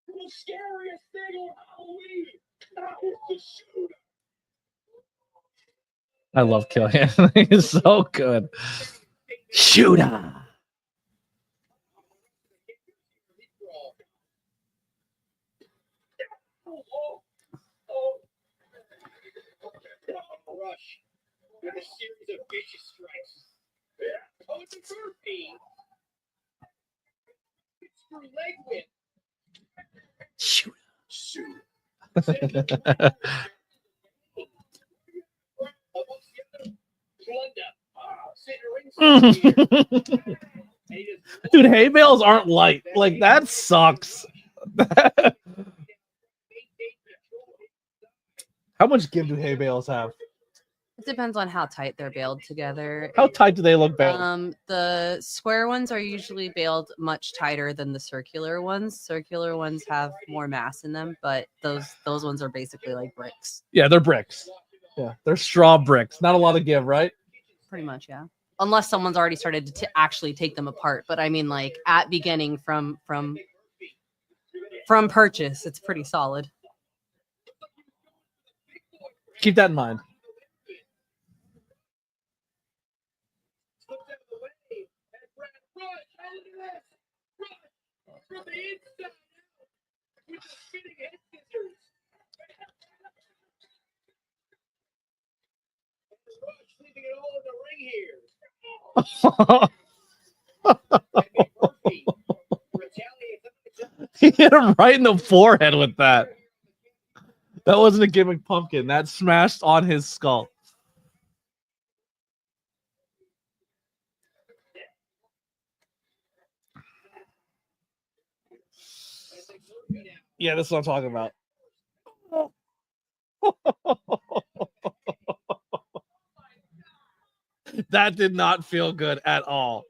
The scariest thing on Halloween. That is the shooter. I love Killian. He's so good. Shooter. Rush with a series of vicious strikes. Oh, it's a burpee. It's for leg whip. Shoot. Dude, hay bales aren't light. Like, that sucks. How much give do hay bales have? It depends on how tight they're baled together. How tight do they look baled? The square ones are usually baled much tighter than the circular ones. Circular ones have more mass in them, but those ones are basically like bricks. Yeah, they're bricks. Yeah, they're straw bricks. Not a lot of give, right? Pretty much, yeah. Unless someone's already started to actually take them apart. But I mean, like at beginning from purchase, it's pretty solid. Keep that in mind. He hit him right in the forehead with that. That wasn't a gimmick pumpkin. That smashed on his skull. Yeah, that's what I'm talking about. That did not feel good at all.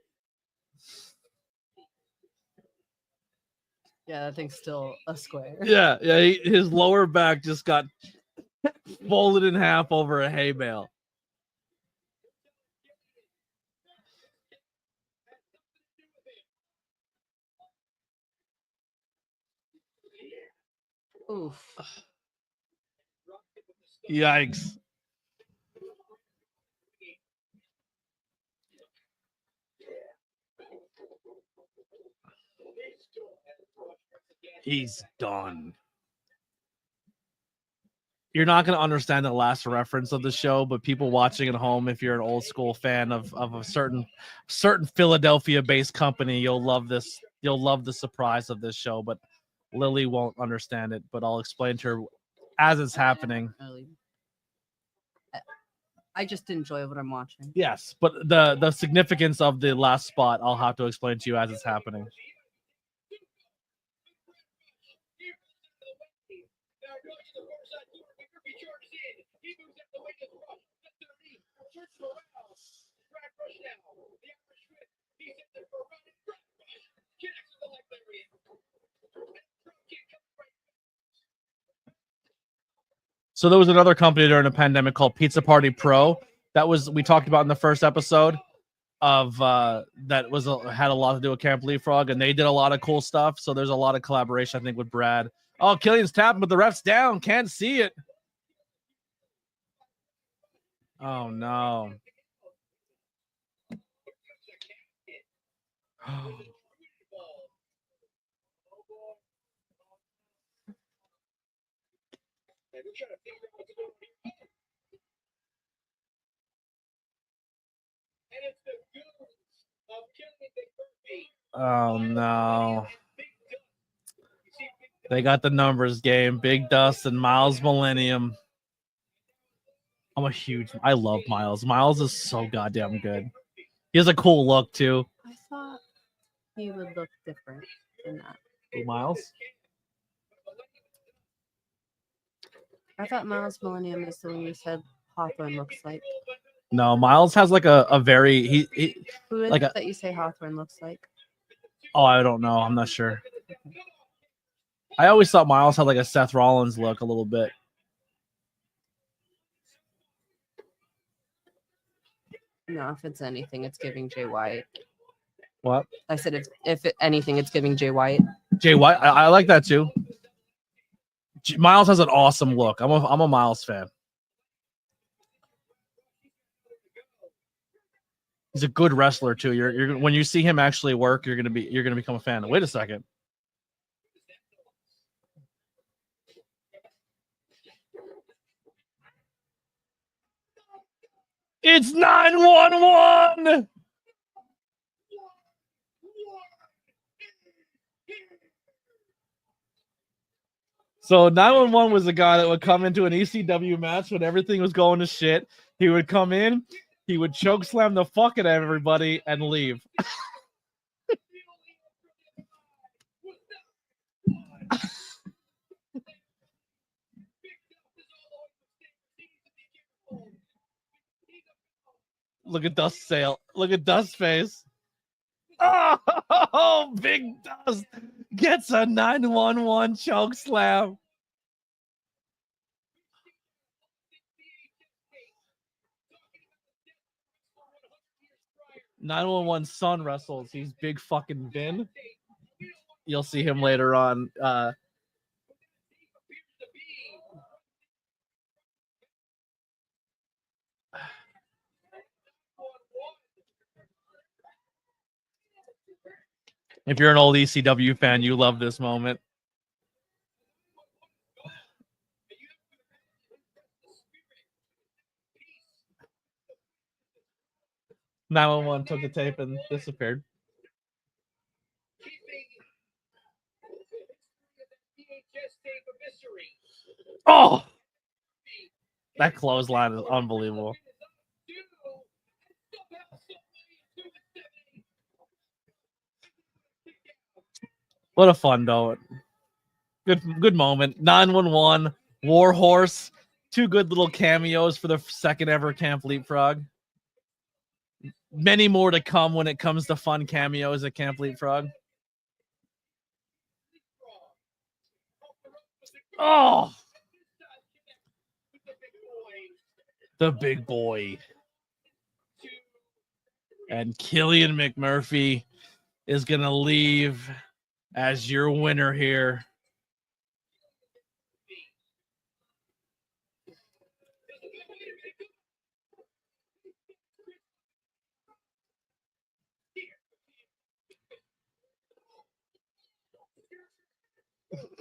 Yeah, that thing's still a square. Yeah, his lower back just got folded in half over a hay bale. Oof. Yikes. He's done. You're not going to understand the last reference of the show, but people watching at home, if you're an old school fan of a certain Philadelphia-based company, you'll love this. You'll love the surprise of this show, but Lily won't understand it. But I'll explain to her as it's happening. I just enjoy what I'm watching. Yes, but the significance of the last spot, I'll have to explain to you as it's happening. So there was another company during the pandemic called Pizza Party Pro. That was we talked about in the first episode of that was had a lot to do with Camp LEAPFROG, and they did a lot of cool stuff. So there's a lot of collaboration, I think, with Brad. Oh, Killian's tapping, but the ref's down. Can't see it. Oh no. Oh no. They got the numbers game. Big Dust and Miles Millennium. I love Miles. Miles is so goddamn good. He has a cool look too. I thought he would look different than that. Hey, Miles? I thought Miles Millennium is the one you said Hawthorne looks like. No, Miles has like a very he Who is like it that you say Hawthorne looks like? Oh, I don't know. I'm not sure. I always thought Miles had like a Seth Rollins look a little bit. No, if it's anything, it's giving Jay White. What? I said if anything, it's giving Jay White. Jay White, I like that too. Miles has an awesome look. I'm a Miles fan. He's a good wrestler too. You're when you see him actually work, you're gonna become a fan. Wait a second. It's 911. So 911 was the guy that would come into an ECW match when everything was going to shit. He would come in, he would choke slam the fuck out of everybody and leave. Look at Dust's sale. Look at Dust's face. Oh, Big Dust gets a 911 choke slam. 911's son wrestles. He's Big fucking Vin. You'll see him later on. If you're an old ECW fan, you love this moment. "911" took the tape and disappeared. Oh! That clothesline is unbelievable. What a fun though. Good moment. 911, Warhorse, two good little cameos for the second ever Camp LEAPFROG. Many more to come when it comes to fun cameos at Camp LEAPFROG. Oh! The big boy. And Killian McMurphy is going to leave as your winner here.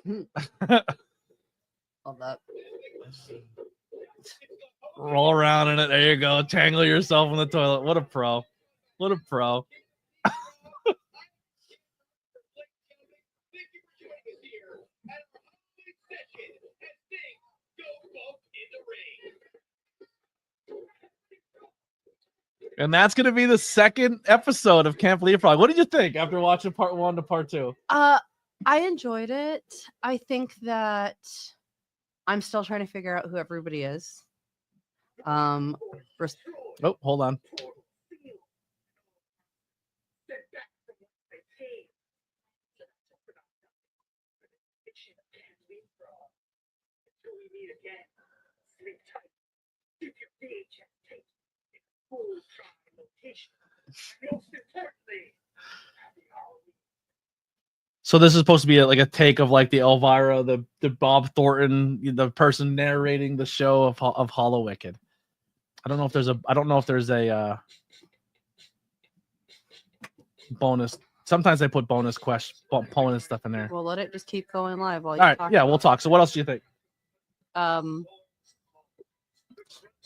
Love that. Roll around in it. There you go. Tangle yourself in the toilet. What a pro. What a pro. And that's going to be the second episode of Camp Leapfrog. What did you think after watching part 1 to part 2? I enjoyed it. I think that I'm still trying to figure out who everybody is. Oh, hold on. So this is supposed to be like a take of like the Elvira, the Bob Thornton, the person narrating the show of Hollow Wicked. I don't know if there's a bonus. Sometimes they put bonus stuff in there. Well, let it just keep going live while All you right, talk. yeah, we'll talk. So what else do you think?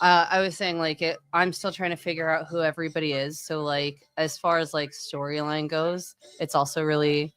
I was saying like I'm still trying to figure out who everybody is. So like as far as like storyline goes, it's also really,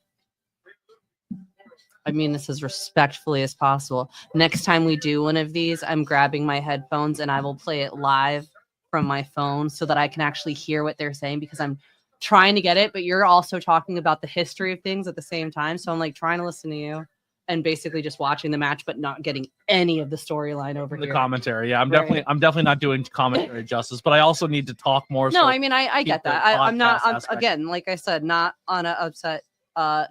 I mean this as respectfully as possible. Next time we do one of these, I'm grabbing my headphones and I will play it live from my phone so that I can actually hear what they're saying, because I'm trying to get it, but you're also talking about the history of things at the same time. So I'm like trying to listen to you and basically just watching the match, but not getting any of the storyline over The here. commentary. Yeah, I'm definitely not doing commentary justice, but I also need to talk more. No, so I mean, I get that. I'm again, like I said, not on an upset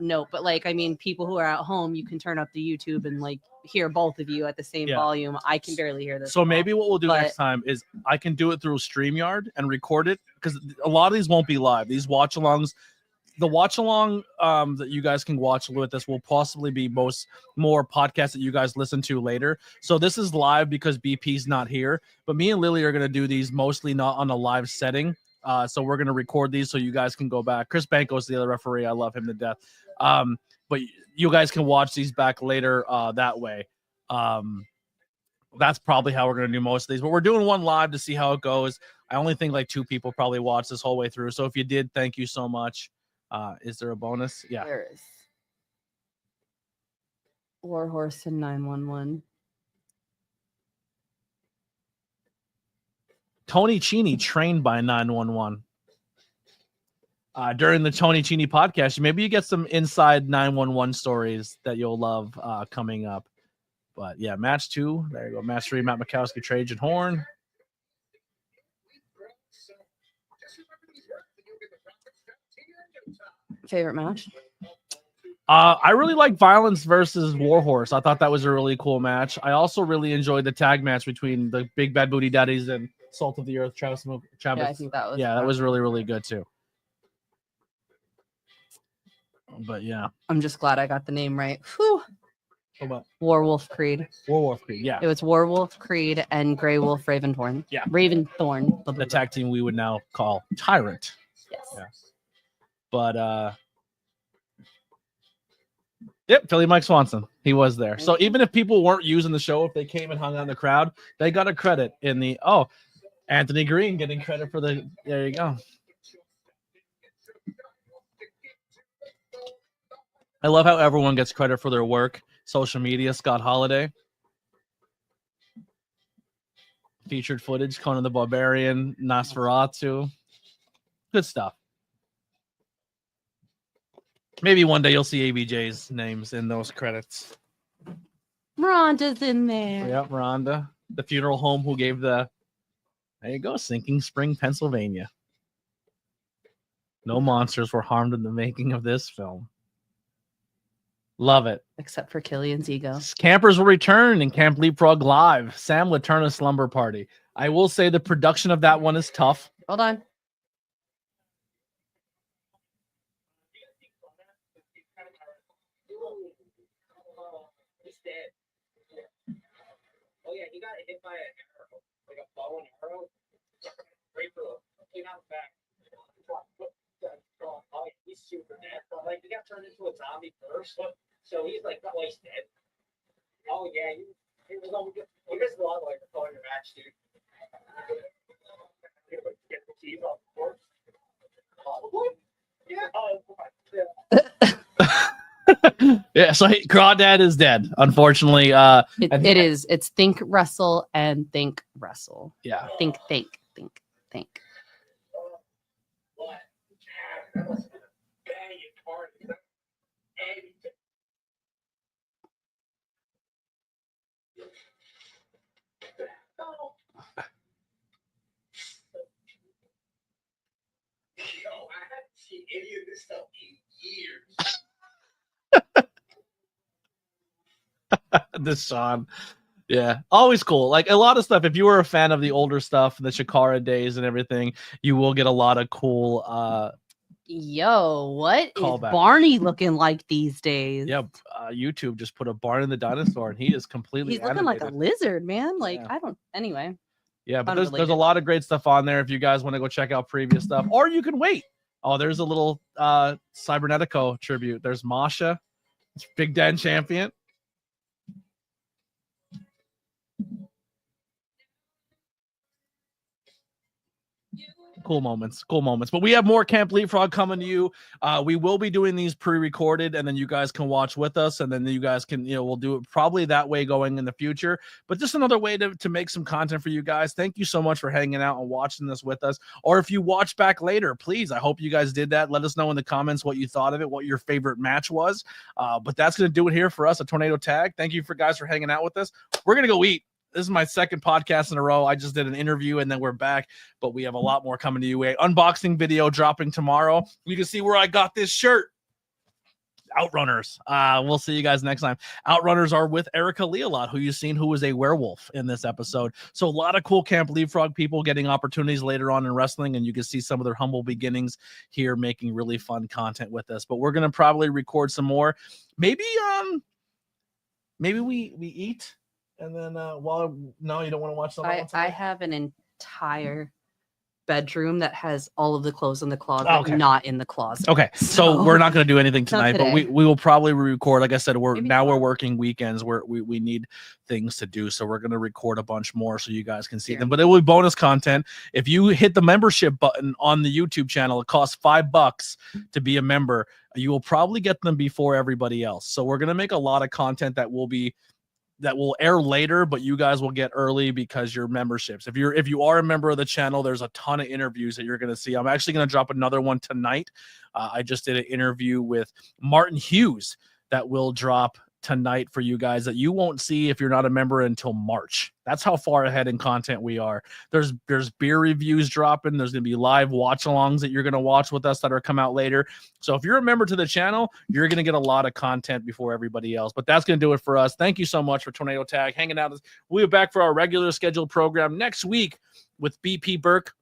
note, but like, I mean, people who are at home, you can turn up the YouTube and like hear both of you at the same volume. I can barely hear this. So maybe what we'll do next time is I can do it through StreamYard and record it, because a lot of these won't be live. These watch-alongs, the watch-along that you guys can watch with us will possibly be more podcasts that you guys listen to later. So this is live because BP's not here, but me and Lily are going to do these mostly not on a live setting. So we're going to record these so you guys can go back. Chris Banko's the other referee. I love him to death. But you guys can watch these back later that way. That's probably how we're going to do most of these. But we're doing one live to see how it goes. I only think like 2 people probably watched this whole way through. So if you did, thank you so much. Is there a bonus? Yeah. There is. Warhorse and 911. Tony Cheney trained by 911. During the Tony Cheney podcast, maybe you get some inside 911 stories that you'll love coming up. But yeah, match 2. There you go. Match 3, Matt Mikowski, Trajan Horn. Favorite match? I really like Violence versus Warhorse. I thought that was a really cool match. I also really enjoyed the tag match between the Big Bad Booty Daddies and Salt of the Earth, Travis. Yeah, I think that was. Yeah, that was really, really good too. But yeah, I'm just glad I got the name right. Whew. Warwolf Creed. Warwolf Creed, yeah. It was Warwolf Creed and Grey Wolf Raventhorn. Yeah. Raventhorn. The tag team we would now call Tyrant. Yes. Yeah. But yep, Philly Mike Swanson. He was there. So even if people weren't using the show, if they came and hung out in the crowd, they got a credit in the Anthony Green getting credit for the there you go. I love how everyone gets credit for their work. Social media, Scott Holiday. Featured footage, Conan the Barbarian, Nosferatu. Good stuff. Maybe one day you'll see ABJ's names in those credits. Rhonda's in there. Yep, Rhonda. The funeral home who gave there you go, Sinking Spring, Pennsylvania. No monsters were harmed in the making of this film. Love it. Except for Killian's ego. Campers will return in Camp Leapfrog Live. Sam Laterna Slumber Party. I will say the production of that one is tough. Hold on. Oh yeah, he got hit by an arrow, like a bow and arrow, right through came out back. Oh, he's super mad. But like, he got turned into a zombie first. So he's like twice dead. Oh yeah, he missed a lot like calling your match, dude. Get the cheese off the fork. Probably. Yeah. Yeah, so Crawdad is dead, unfortunately. It is. It's think, wrestle, and think, wrestle. Yeah. Think. What? That was a banging party. Yo, I haven't seen any of this stuff in years. This Sean. Yeah, always cool. Like a lot of stuff. If you were a fan of the older stuff, the Shakara days and everything, you will get a lot of cool Yo, what Callback. is Barney looking like these days? yeah, YouTube just put a Barney the dinosaur and he is completely He's looking like a animated. lizard, man. Like, Yeah. I don't anyway. Yeah, but there's a Unrelated. lot of great stuff on there if you guys want to go check out previous stuff, or you can wait. Oh, there's a little Cybernetico tribute. There's Masha, Big Dan champion. Cool moments. But we have more Camp Leapfrog coming to you. We will be doing these pre-recorded, and then you guys can watch with us, and then you guys can, we'll do it probably that way going in the future. But just another way to make some content for you guys. Thank you so much for hanging out and watching this with us. Or if you watch back later, please, I hope you guys did that. Let us know in the comments what you thought of it, what your favorite match was. But that's going to do it here for us at Tornado Tag. Thank you guys for hanging out with us. We're going to go eat. This is my second podcast in a row. I just did an interview and then we're back, but we have a lot more coming to you. An unboxing video dropping tomorrow. You can see where I got this shirt. Outrunners. We'll see you guys next time. Outrunners are with Erica Lealot, who you've seen, who was a werewolf in this episode. So a lot of cool Camp Leapfrog people getting opportunities later on in wrestling, and you can see some of their humble beginnings here making really fun content with us. But we're going to probably record some more. Maybe we eat. And then, no, you don't want to watch something. I have an entire bedroom that has all of the clothes in the closet, Okay. not in the closet. Okay, so we're not going to do anything tonight, but we today. will probably record. Like I said, we're Maybe we're tomorrow. working weekends where we need things to do, so we're going to record a bunch more so you guys can see Here. them. But it will be bonus content. If you hit the membership button on the YouTube channel, it costs $5 to be a member. You will probably get them before everybody else. So we're going to make a lot of content that will air later, but you guys will get early because your memberships. If you are a member of the channel, there's a ton of interviews that you're going to see. I'm actually going to drop another one tonight. I just did an interview with Martin Hughes that will drop tonight for you guys that you won't see if you're not a member until March. That's how far ahead in content we are. There's beer reviews dropping. There's going to be live watch-alongs that you're going to watch with us that are come out later. So if you're a member to the channel, you're going to get a lot of content before everybody else. But that's going to do it for us. Thank you so much for Tornado Tag hanging out. We'll be back for our regular scheduled program next week with BP Burke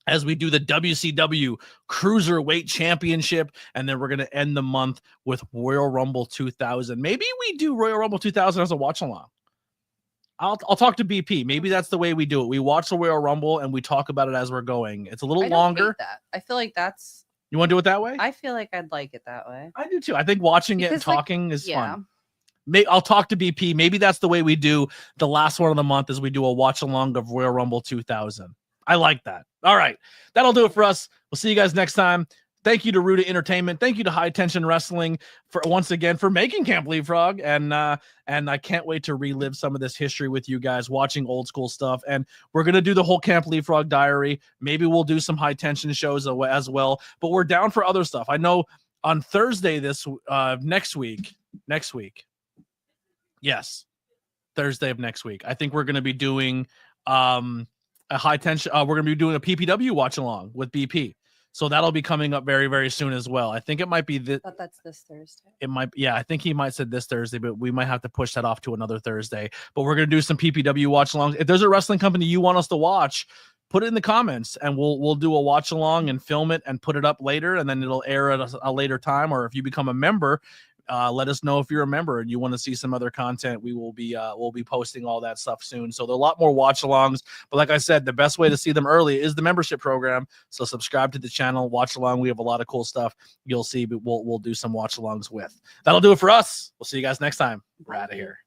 as we do the WCW Cruiserweight Championship, and then we're going to end the month with Royal Rumble 2000. Maybe we do Royal Rumble 2000 as a watch-along. I'll talk to BP. Maybe that's the way we do it. We watch the Royal Rumble and we talk about it as we're going. It's a little I don't longer. hate that. I feel like that's. You want to do it that way? I feel like I'd like it that way. I do too. I think watching it and Because, like, talking is yeah. fun. I'll talk to BP. Maybe that's the way we do the last one of the month is we do a watch along of Royal Rumble 2000. I like that. All right. That'll do it for us. We'll see you guys next time. Thank you to Ruta Entertainment. Thank you to High Tension Wrestling for once again for making Camp Leapfrog. And I can't wait to relive some of this history with you guys, watching old school stuff. And we're gonna do the whole Camp Leapfrog diary. Maybe we'll do some High Tension shows as well. But we're down for other stuff. I know on Thursday next week. Yes, Thursday of next week. I think we're gonna be doing a High Tension. We're gonna be doing a PPW watch along with BP. So that'll be coming up very, very soon as well. I think it might be I thought that's this Thursday. it might, yeah, I think he might said this Thursday, but we might have to push that off to another Thursday. But we're gonna do some PPW watch alongs. If there's a wrestling company you want us to watch, put it in the comments and we'll do a watch along and film it and put it up later, and then it'll air at a later time. Or if you become a member, let us know if you're a member and you want to see some other content. We'll be posting all that stuff soon. So there are a lot more watch alongs. But like I said, the best way to see them early is the membership program. So subscribe to the channel, watch along. We have a lot of cool stuff you'll see, but we'll do some watch alongs with. That'll do it for us. We'll see you guys next time. We're out of here.